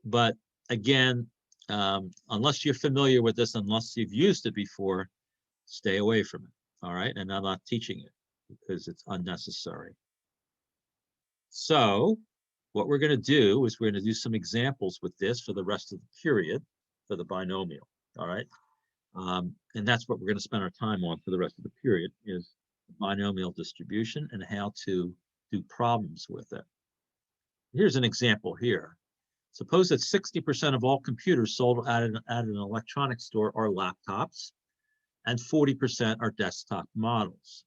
But again, unless you're familiar with this, unless you've used it before, stay away from it, all right? And I'm not teaching it because it's unnecessary. So what we're going to do is we're going to do some examples with this for the rest of the period for the binomial, all right? And that's what we're going to spend our time on for the rest of the period, is binomial distribution and how to do problems with it. Here's an example here. Suppose that 60% of all computers sold at an electronics store are laptops, and 40% are desktop models.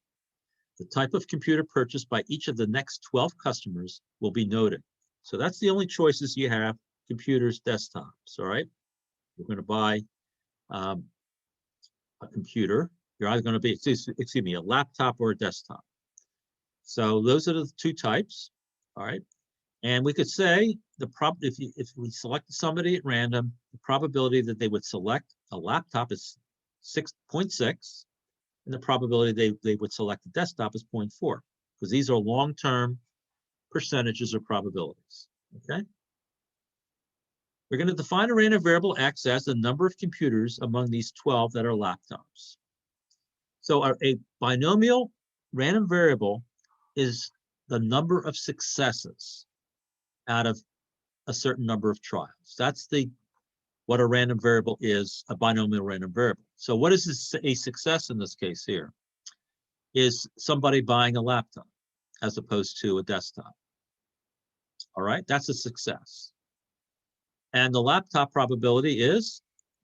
The type of computer purchased by each of the next 12 customers will be noted. So that's the only choices you have: computers, desktops, all right? You're going to buy a computer. You're either going to be, excuse me, a laptop or a desktop. So those are the 2 types, all right? And we could say if we selected somebody at random, the probability that they would select a laptop is 6.6, and the probability they would select a desktop is 0.4, because these are long-term percentages or probabilities, okay? We're going to define a random variable x as the number of computers among these 12 that are laptops. So a binomial random variable is the number of successes out of a certain number of trials. That's what a random variable is, a binomial random variable. So what is a success in this case here? Is somebody buying a laptop as opposed to a desktop. All right, that's a success. And the laptop probability is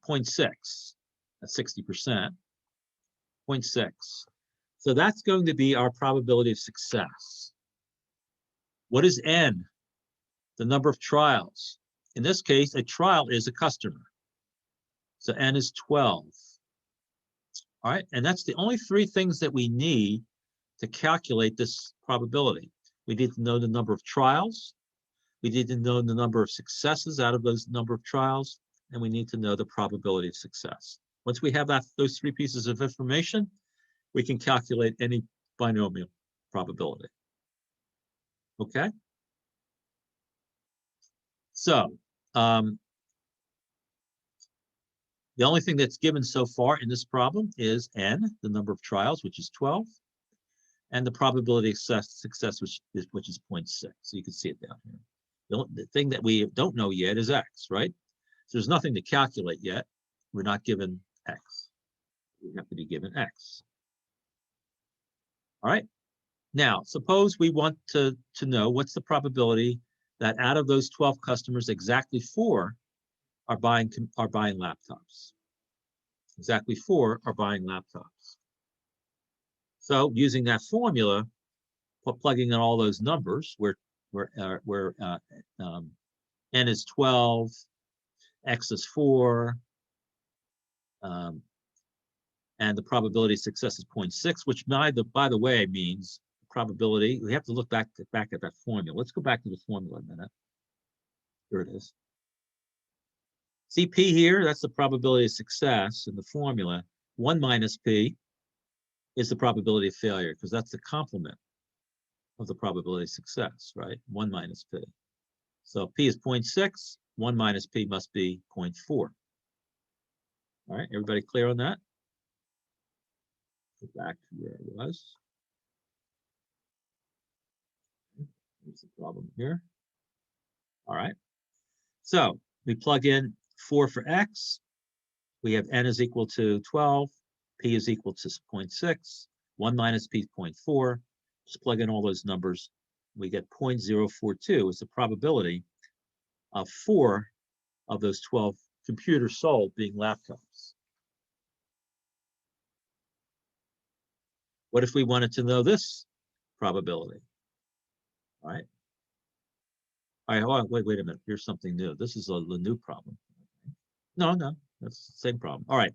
0.6, that's 60%, 0.6. So that's going to be our probability of success. What is n? The number of trials. In this case, a trial is a customer. So n is 12. All right, and that's the only 3 things that we need to calculate this probability. We need to know the number of trials, we need to know the number of successes out of those number of trials, and we need to know the probability of success. Once we have those three pieces of information, we can calculate any binomial probability. Okay? So, the only thing that's given so far in this problem is n, the number of trials, which is 12, and the probability of success, which is 0.6. So you can see it down here. The thing that we don't know yet is x, right? So there's nothing to calculate yet. We're not given x. We have to be given x. All right. Now, suppose we want to know what's the probability that out of those 12 customers, exactly 4 are buying laptops. Exactly 4 are buying laptops. So using that formula, plugging in all those numbers, where n is 12, x is 4, and the probability of success is 0.6, which by the way means probability. We have to look back at that formula. Let's go back to the formula a minute. Here it is. See P here, that's the probability of success in the formula. 1 minus P is the probability of failure, because that's the complement of the probability of success, right? 1 minus P. So P is 0.6, 1 minus P must be 0.4. All right, everybody clear on that? Go back to where it was. Here's the problem here. All right. So we plug in 4 for x. We have n is equal to 12. P is equal to 0.6. 1 minus P is 0.4. Just plug in all those numbers. We get 0.042 is the probability of 4 of those 12 computers sold being laptops. What if we wanted to know this probability? All right. All right, hold on, wait a minute. Here's something new. This is a new problem. No, that's the same problem. All right.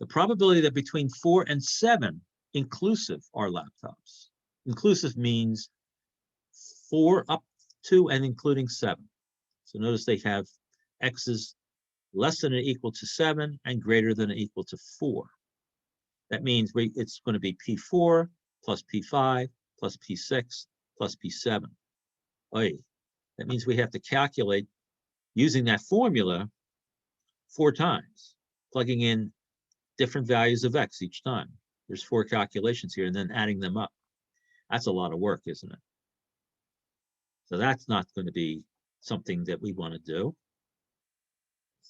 The probability that between 4 and 7 inclusive are laptops. Inclusive means 4 up to and including 7. So notice they have x's less than or equal to 7 and greater than or equal to 4. That means it's going to be P4 plus P5 plus P6 plus P7. Oy. That means we have to calculate using that formula 4 times, plugging in different values of x each time. There's 4 calculations here and then adding them up. That's a lot of work, isn't it? So that's not going to be something that we want to do.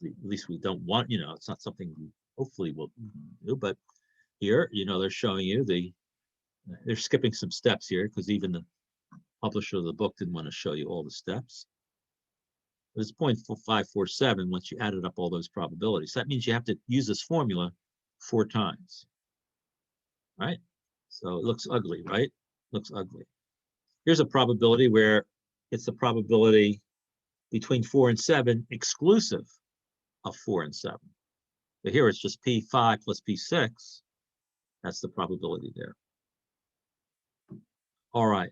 At least we don't want, it's not something we hopefully will do. But here, they're showing you they're skipping some steps here because even the publisher of the book didn't want to show you all the steps. But it's 0.547 once you added up all those probabilities. That means you have to use this formula 4 times. Right? So it looks ugly, right? Looks ugly. Here's a probability where it's the probability between 4 and 7 exclusive of 4 and 7. But here it's just P5 plus P6. That's the probability there. All right.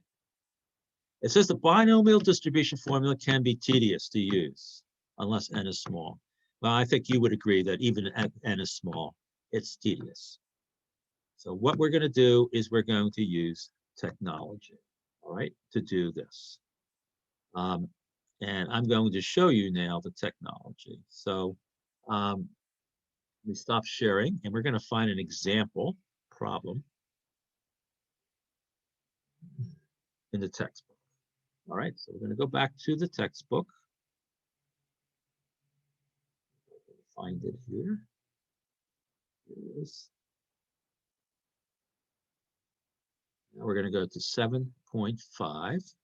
It says the binomial distribution formula can be tedious to use unless n is small. Well, I think you would agree that even if n is small, it's tedious. So what we're going to do is we're going to use technology, all right, to do this. And I'm going to show you now the technology. So we stop sharing and we're going to find an example problem in the textbook. All right, so we're going to go back to the textbook. Find it here. Here it is. Now we're going to go to 7.5.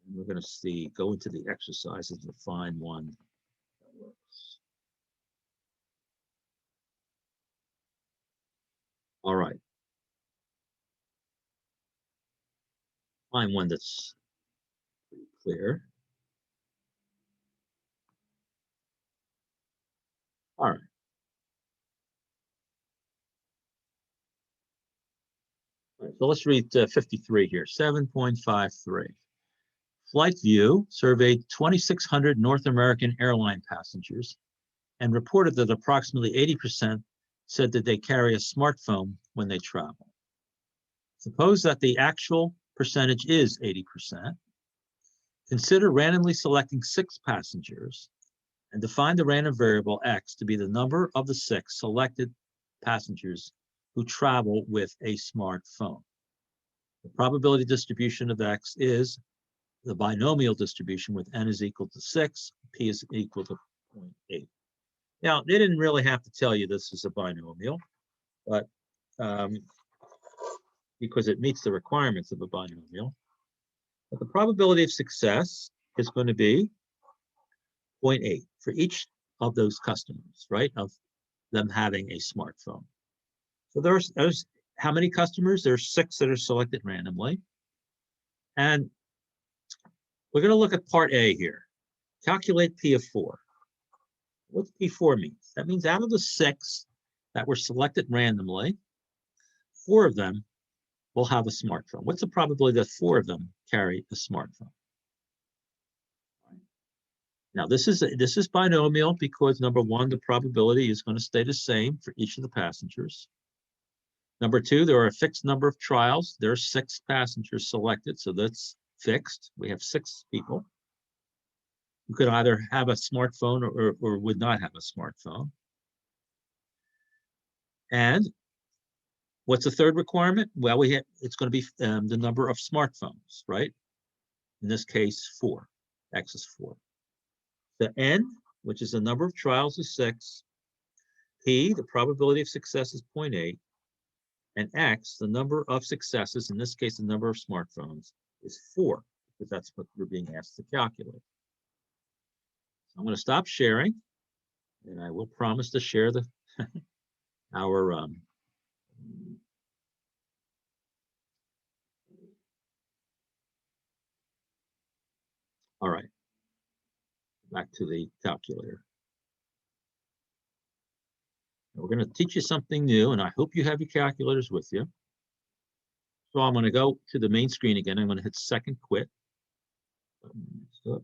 And we're going to go into the exercises and find one that works. All right. Find one that's pretty clear. All right. All right, so let's read 53 here, 7.53. FlightView surveyed 2,600 North American airline passengers and reported that approximately 80% said that they carry a smartphone when they travel. Suppose that the actual percentage is 80%. Consider randomly selecting 6 passengers and define the random variable x to be the number of the 6 selected passengers who travel with a smartphone. The probability distribution of x is the binomial distribution with n is equal to 6, p is equal to 0.8. Now, they didn't really have to tell you this is a binomial, but because it meets the requirements of a binomial. But the probability of success is going to be 0.8 for each of those customers, right, of them having a smartphone. So there's how many customers? There's 6 that are selected randomly. And we're going to look at part A here. Calculate P of 4. What's P4 means? That means out of the 6 that were selected randomly, 4 of them will have a smartphone. What's the probability that 4 of them carry a smartphone? Now, this is binomial because, number 1, the probability is going to stay the same for each of the passengers. Number 2, there are a fixed number of trials. There are 6 passengers selected, so that's fixed. We have 6 people who could either have a smartphone or would not have a smartphone. And what's the third requirement? Well, it's going to be the number of smartphones, right? In this case, 4. X is 4. The n, which is the number of trials, is 6. P, the probability of success, is 0.8. And x, the number of successes, in this case, the number of smartphones, is 4, because that's what we're being asked to calculate. So I'm going to stop sharing, and I will promise to share the our all right. Back to the calculator. We're going to teach you something new, and I hope you have your calculators with you. So I'm going to go to the main screen again. I'm going to hit second quit. And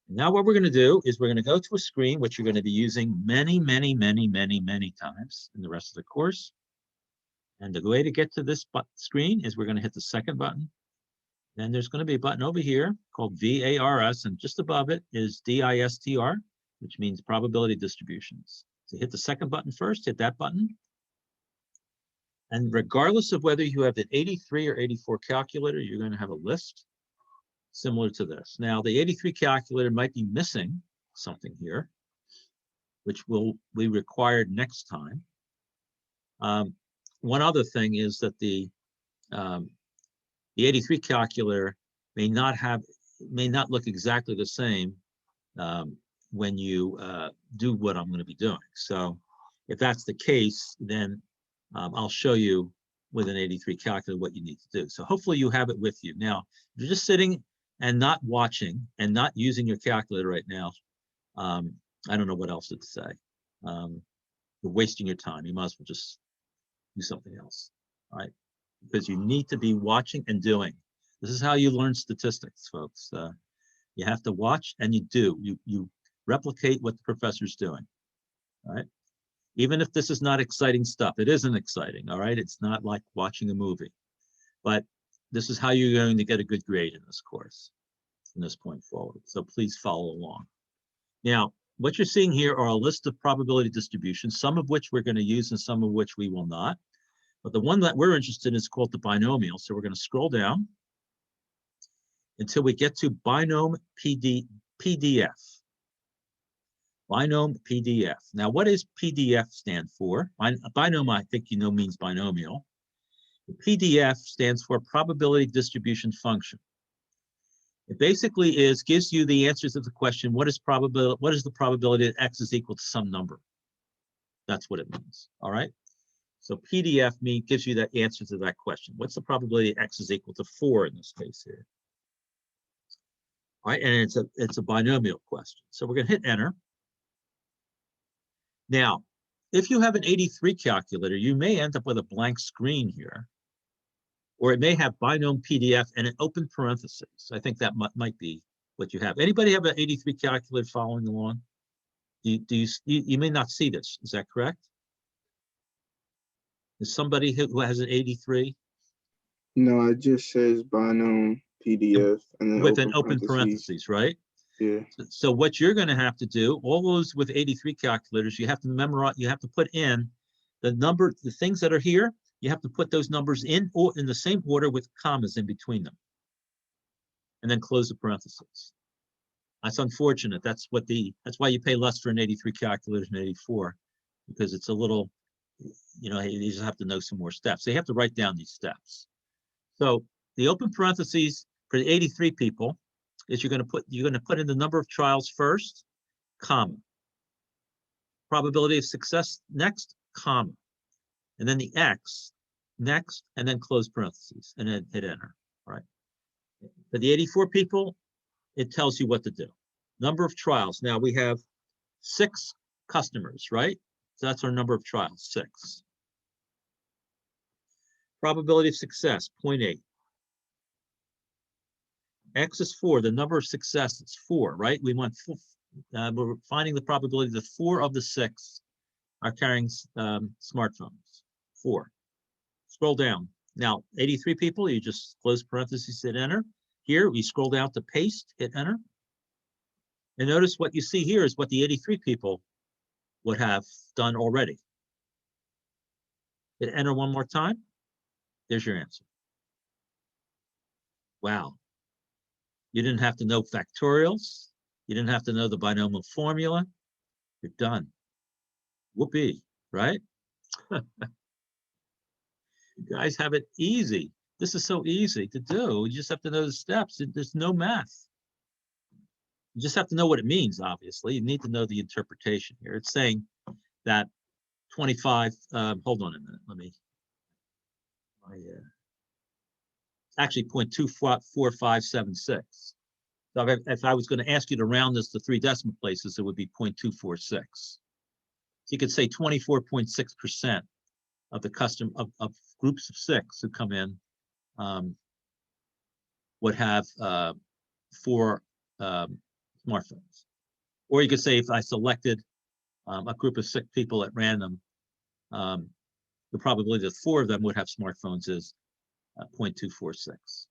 now what we're going to do is we're going to go to a screen which you're going to be using many times in the rest of the course. And the way to get to this screen is we're going to hit the second button. Then there's going to be a button over here called VARS, and just above it is DISTR, which means probability distributions. So hit the second button first, hit that button. And regardless of whether you have an 83 or 84 calculator, you're going to have a list similar to this. Now, the 83 calculator might be missing something here, which will be required next time. One other thing is that the 83 calculator may not look exactly the same when you do what I'm going to be doing. So if that's the case, then I'll show you with an 83 calculator what you need to do. So hopefully you have it with you. Now, if you're just sitting and not watching and not using your calculator right now, I don't know what else to say. You're wasting your time. You might as well just do something else, all right? Because you need to be watching and doing. This is how you learn statistics, folks. You have to watch, and you do. You replicate what the professor's doing, all right? Even if this is not exciting stuff, it isn't exciting, all right? It's not like watching a movie. But this is how you're going to get a good grade in this course from this point forward. So please follow along. Now, what you're seeing here are a list of probability distributions, some of which we're going to use and some of which we will not. But the one that we're interested in is called the binomial. So we're going to scroll down until we get to binom PDF. Binom PDF. Now, what does PDF stand for? Binom, I think you know, means binomial. The PDF stands for probability distribution function. It basically gives you the answers to the question, what is the probability that x is equal to some number? That's what it means, all right? So PDF gives you that answer to that question. What's the probability x is equal to 4 in this case here? All right, and it's a binomial question. So we're going to hit enter. Now, if you have an 83 calculator, you may end up with a blank screen here. or it may have binom PDF and an open parentheses. I think that might be what you have. Anybody have an 83 calculator following along? You may not see this, is that correct? Is somebody who has an 83? No, it just says binom PDF and then With an open parentheses, right? Yeah. So what you're going to have to do, all those with 83 calculators, you have to memorize, you have to put in the number, the things that are here, you have to put those numbers in or in the same order with commas in between them. And then close the parentheses. That's unfortunate. That's why you pay less for an 83 calculator than 84, because it's a little, you know, you just have to know some more steps. So you have to write down these steps. So the open parentheses for the 83 people is you're going to put in the number of trials first, comma. Probability of success next, comma. And then the X next, and then close parentheses, and then hit enter, right? For the 84 people, it tells you what to do. Number of trials. Now we have 6 customers, right? So that's our number of trials, 6. Probability of success, 0.8. X is 4, the number of success is 4, right? We want, we're finding the probability that 4 of the 6 are carrying smartphones, 4. Scroll down. Now, 83 people, you just close parentheses, hit enter. Here, we scroll down to paste, hit enter. And notice what you see here is what the 83 people would have done already. Hit enter one more time. There's your answer. Wow. You didn't have to know factorials. You didn't have to know the binomial formula. You're done. Whoopee, right? You guys have it easy. This is so easy to do. You just have to know the steps. There's no math. You just have to know what it means, obviously. You need to know the interpretation here. It's saying that 25, hold on a minute, let me, actually 0.24576. So if I was going to ask you to round this to 3 decimal places, it would be 0.246. So you could say 24.6% of the of groups of 6 who come in would have 4 smartphones. Or you could say if I selected a group of 6 people at random, the probability that 4 of them would have smartphones is 0.246.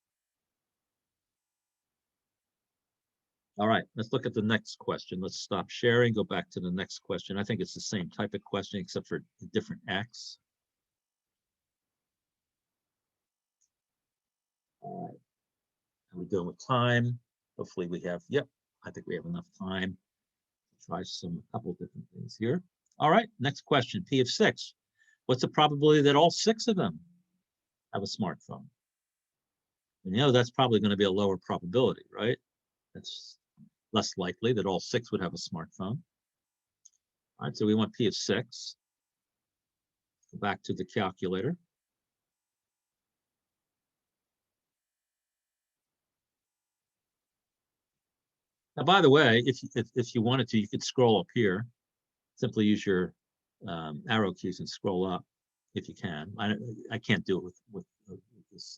All right, let's look at the next question. Let's stop sharing, go back to the next question. I think it's the same type of question except for a different X. All right, how are we doing with time? Hopefully we have, yep, I think we have enough time to try a couple of different things here. All right, next question, P of 6. What's the probability that all 6 of them have a smartphone? And you know that's probably going to be a lower probability, right? That's less likely that all 6 would have a smartphone. All right, so we want P of 6. Go back to the calculator. Now, by the way, if you wanted to, you could scroll up here. Simply use your arrow keys and scroll up if you can. I can't do it with this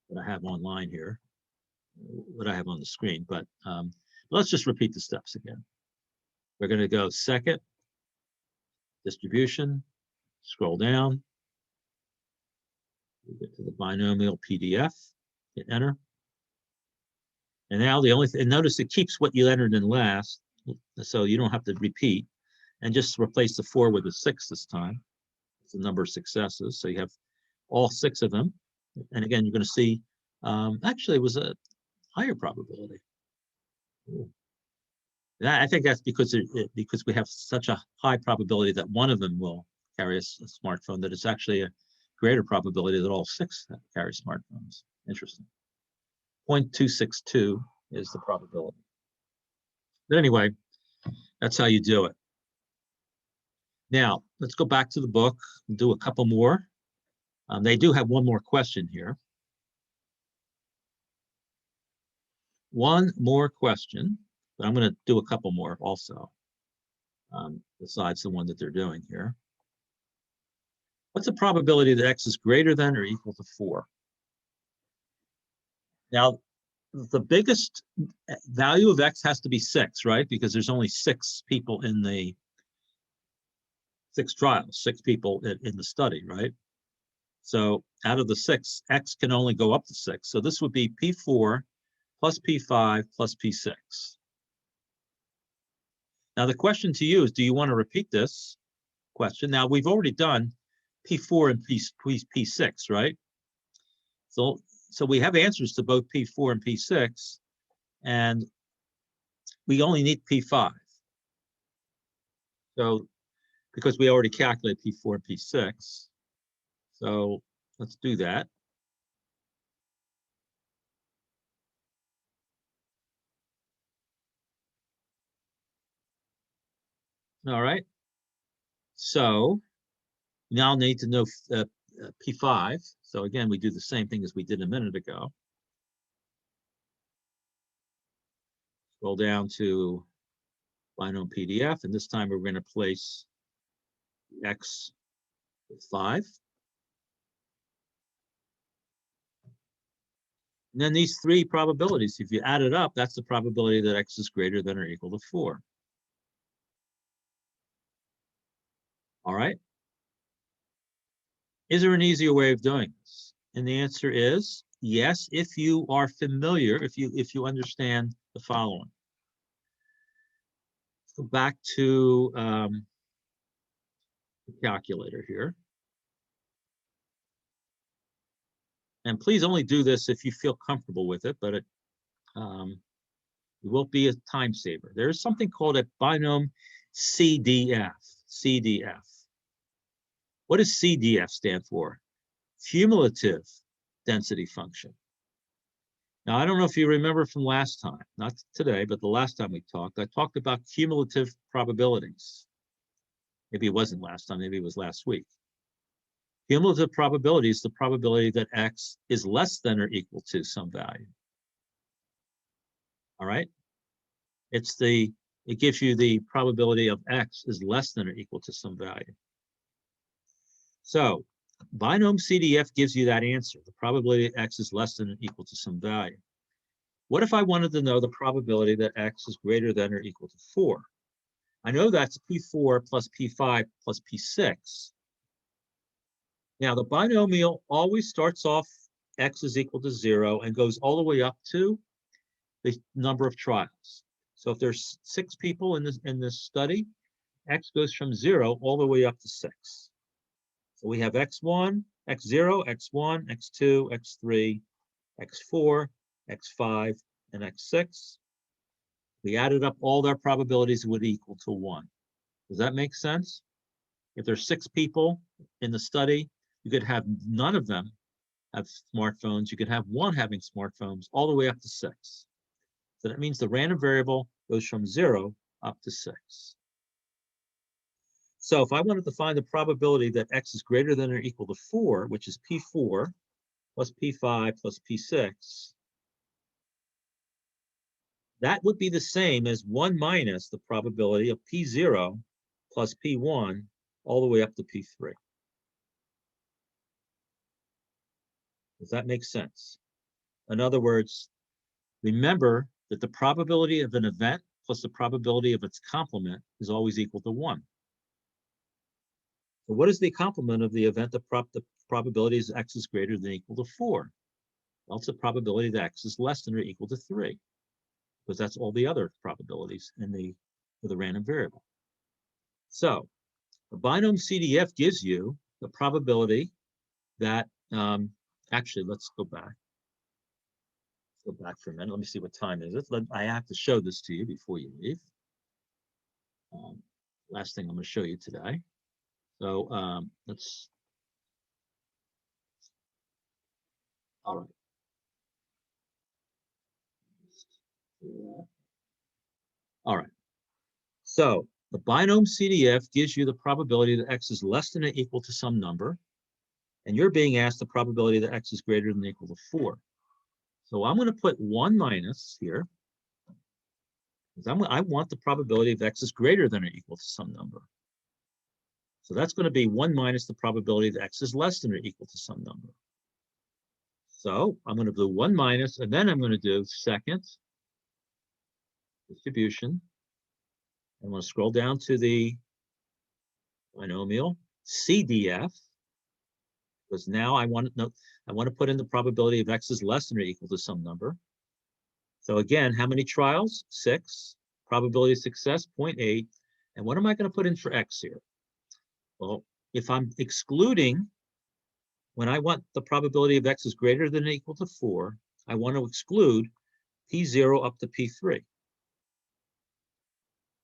what I have online here, what I have on the screen, but let's just repeat the steps again. We're going to go second, distribution, scroll down, we get to the binomial PDF, hit enter. And now the only thing, notice it keeps what you entered in last, so you don't have to repeat, and just replace the 4 with a 6 this time. It's the number of successes, so you have all 6 of them. And again, you're going to see, actually it was a higher probability. And I think that's because because we have such a high probability that one of them will carry a smartphone that it's actually a greater probability that all 6 carry smartphones. Interesting. 0.262 is the probability. But anyway, that's how you do it. Now, let's go back to the book and do a couple more. They do have one more question here. One more question, but I'm going to do a couple more also, besides the one that they're doing here. What's the probability that X is greater than or equal to 4? Now, the biggest value of X has to be 6, right? Because there's only 6 people in the 6 trials, 6 people in the study, right? So out of the 6, X can only go up to 6. So this would be P4 plus P5 plus P6. Now the question to you is, do you want to repeat this question? Now we've already done P4 and P6, right? So we have answers to both P4 and P6, and we only need P5. So because we already calculated P4 and P6. So let's do that. All right. So now need to know P5. So again, we do the same thing as we did a minute ago. Scroll down to Binom PDF, and this time we're going to place X with 5. And then these 3 probabilities, if you add it up, that's the probability that X is greater than or equal to 4. All right. Is there an easier way of doing this? And the answer is yes, if you are familiar, if you understand the following. Let's go back to the calculator here. And please only do this if you feel comfortable with it, but it will be a time saver. There is something called a binom CDF. CDF. What does CDF stand for? Cumulative density function. Now, I don't know if you remember from last time, not today, but the last time we talked, I talked about cumulative probabilities. Maybe it wasn't last time, maybe it was last week. Cumulative probability is the probability that X is less than or equal to some value. All right? It gives you the probability of X is less than or equal to some value. So binom CDF gives you that answer. The probability that X is less than or equal to some value. What if I wanted to know the probability that X is greater than or equal to 4? I know that's P4 plus P5 plus P6. Now the binomial always starts off X is equal to 0 and goes all the way up to the number of trials. So if there's 6 people in this study, X goes from 0 all the way up to 6. So we have X1, X0, X1, X2, X3, X4, X5, and X6. We added up all their probabilities would equal to 1. Does that make sense? If there's 6 people in the study, you could have none of them have smartphones. You could have 1 having smartphones all the way up to 6. So that means the random variable goes from 0 up to 6. So if I wanted to find the probability that X is greater than or equal to 4, which is P4 plus P5 plus P6, that would be the same as 1 minus the probability of P0 plus P1 all the way up to P3. Does that make sense? In other words, remember that the probability of an event plus the probability of its complement is always equal to 1. So what is the complement of the event? The probability is X is greater than or equal to 4. Well, it's the probability that X is less than or equal to 3, because that's all the other probabilities for the random variable. So the binom CDF gives you the probability that, actually, let's go back. Let's go back for a minute. Let me see what time it is. I have to show this to you before you leave. Last thing I'm going to show you today. So let's, all right. All right. So the binom CDF gives you the probability that X is less than or equal to some number, and you're being asked the probability that X is greater than or equal to 4. So I'm going to put 1 minus here, because I want the probability of X is greater than or equal to some number. So that's going to be 1 minus the probability that X is less than or equal to some number. So I'm going to do 1 minus, and then I'm going to do second distribution. I'm going to scroll down to the binomial CDF, because now I want to know, I want to put in the probability of x is less than or equal to some number. So again, how many trials? 6. Probability of success, 0.8. And what am I going to put in for x here? Well, if I'm excluding, when I want the probability of x is greater than or equal to 4, I want to exclude P0 up to P3.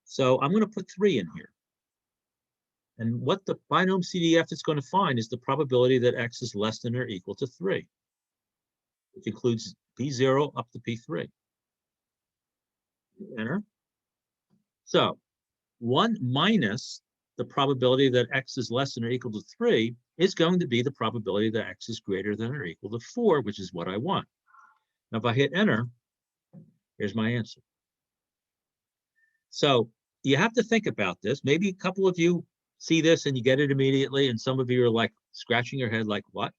So I'm going to put 3 in here. And what the binomial CDF is going to find is the probability that x is less than or equal to 3, which includes P0 up to P3. Enter. So 1 minus the probability that x is less than or equal to 3 is going to be the probability that x is greater than or equal to 4, which is what I want. Now, if I hit enter, here's my answer. So you have to think about this. Maybe a couple of you see this and you get it immediately, and some of you are like scratching your head like, what?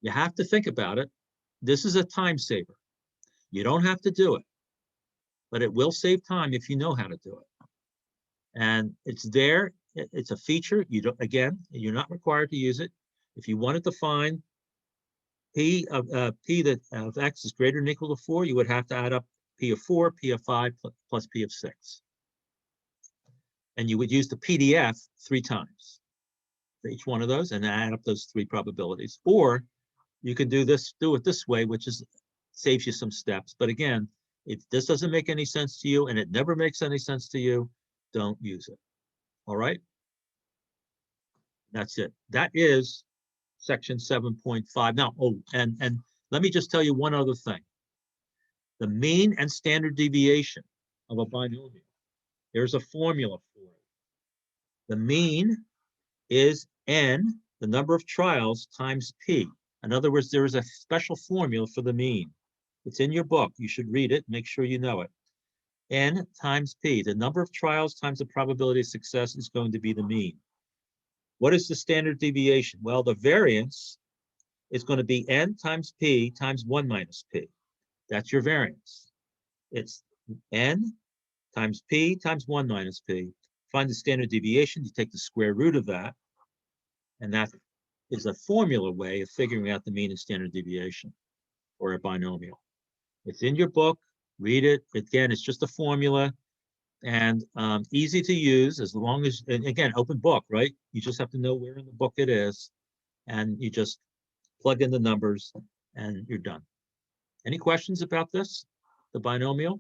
You have to think about it. This is a time saver. You don't have to do it, but it will save time if you know how to do it. And it's there. It's a feature. You don't, again, you're not required to use it. If you wanted to find P of x is greater than or equal to 4, you would have to add up P of 4, P of 5 plus P of 6. And you would use the PDF 3 times for each one of those and add up those 3 probabilities. Or you can do it this way, which is saves you some steps. But again, if this doesn't make any sense to you and it never makes any sense to you, don't use it. All right? That's it. That is section 7.5. Now, and let me just tell you one other thing. The mean and standard deviation of a binomial, there's a formula for it. The mean is n, the number of trials, times p. In other words, there is a special formula for the mean. It's in your book. You should read it. Make sure you know it. N times p. The number of trials times the probability of success is going to be the mean. What is the standard deviation? Well, the variance is going to be n times p times 1 minus p. That's your variance. It's n times p times 1 minus p. Find the standard deviation. You take the square root of that. And that is a formula way of figuring out the mean and standard deviation for a binomial. It's in your book. Read it. Again, it's just a formula and easy to use as long as, and again, open book, right? You just have to know where in the book it is, and you just plug in the numbers and you're done. Any questions about this, the binomial?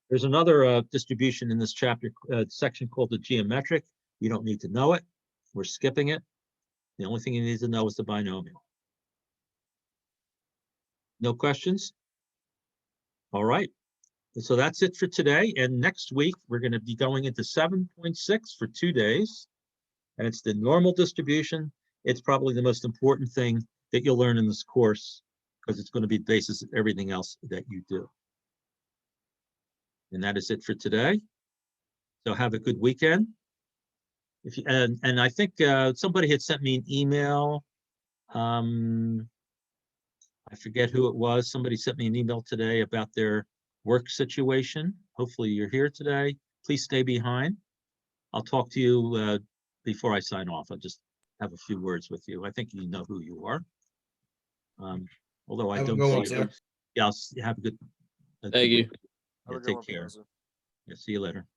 There's another distribution in this chapter section called the geometric. You don't need to know it. We're skipping it. The only thing you need to know is the binomial. No questions? All right. So that's it for today. And next week, we're going to be going into 7.6 for 2 days. And it's the normal distribution. It's probably the most important thing that you'll learn in this course because it's going to be the basis of everything else that you do. And that is it for today. So have a good weekend. If you, and I think somebody had sent me an email. I forget who it was. Somebody sent me an email today about their work situation. Hopefully you're here today. Please stay behind. I'll talk to you before I sign off. I'll just have a few words with you. I think you know who you are. Although I Have a don't good one, see sir. you. Yeah, have a good. Thank you. Yeah, take care. Yeah, see you later.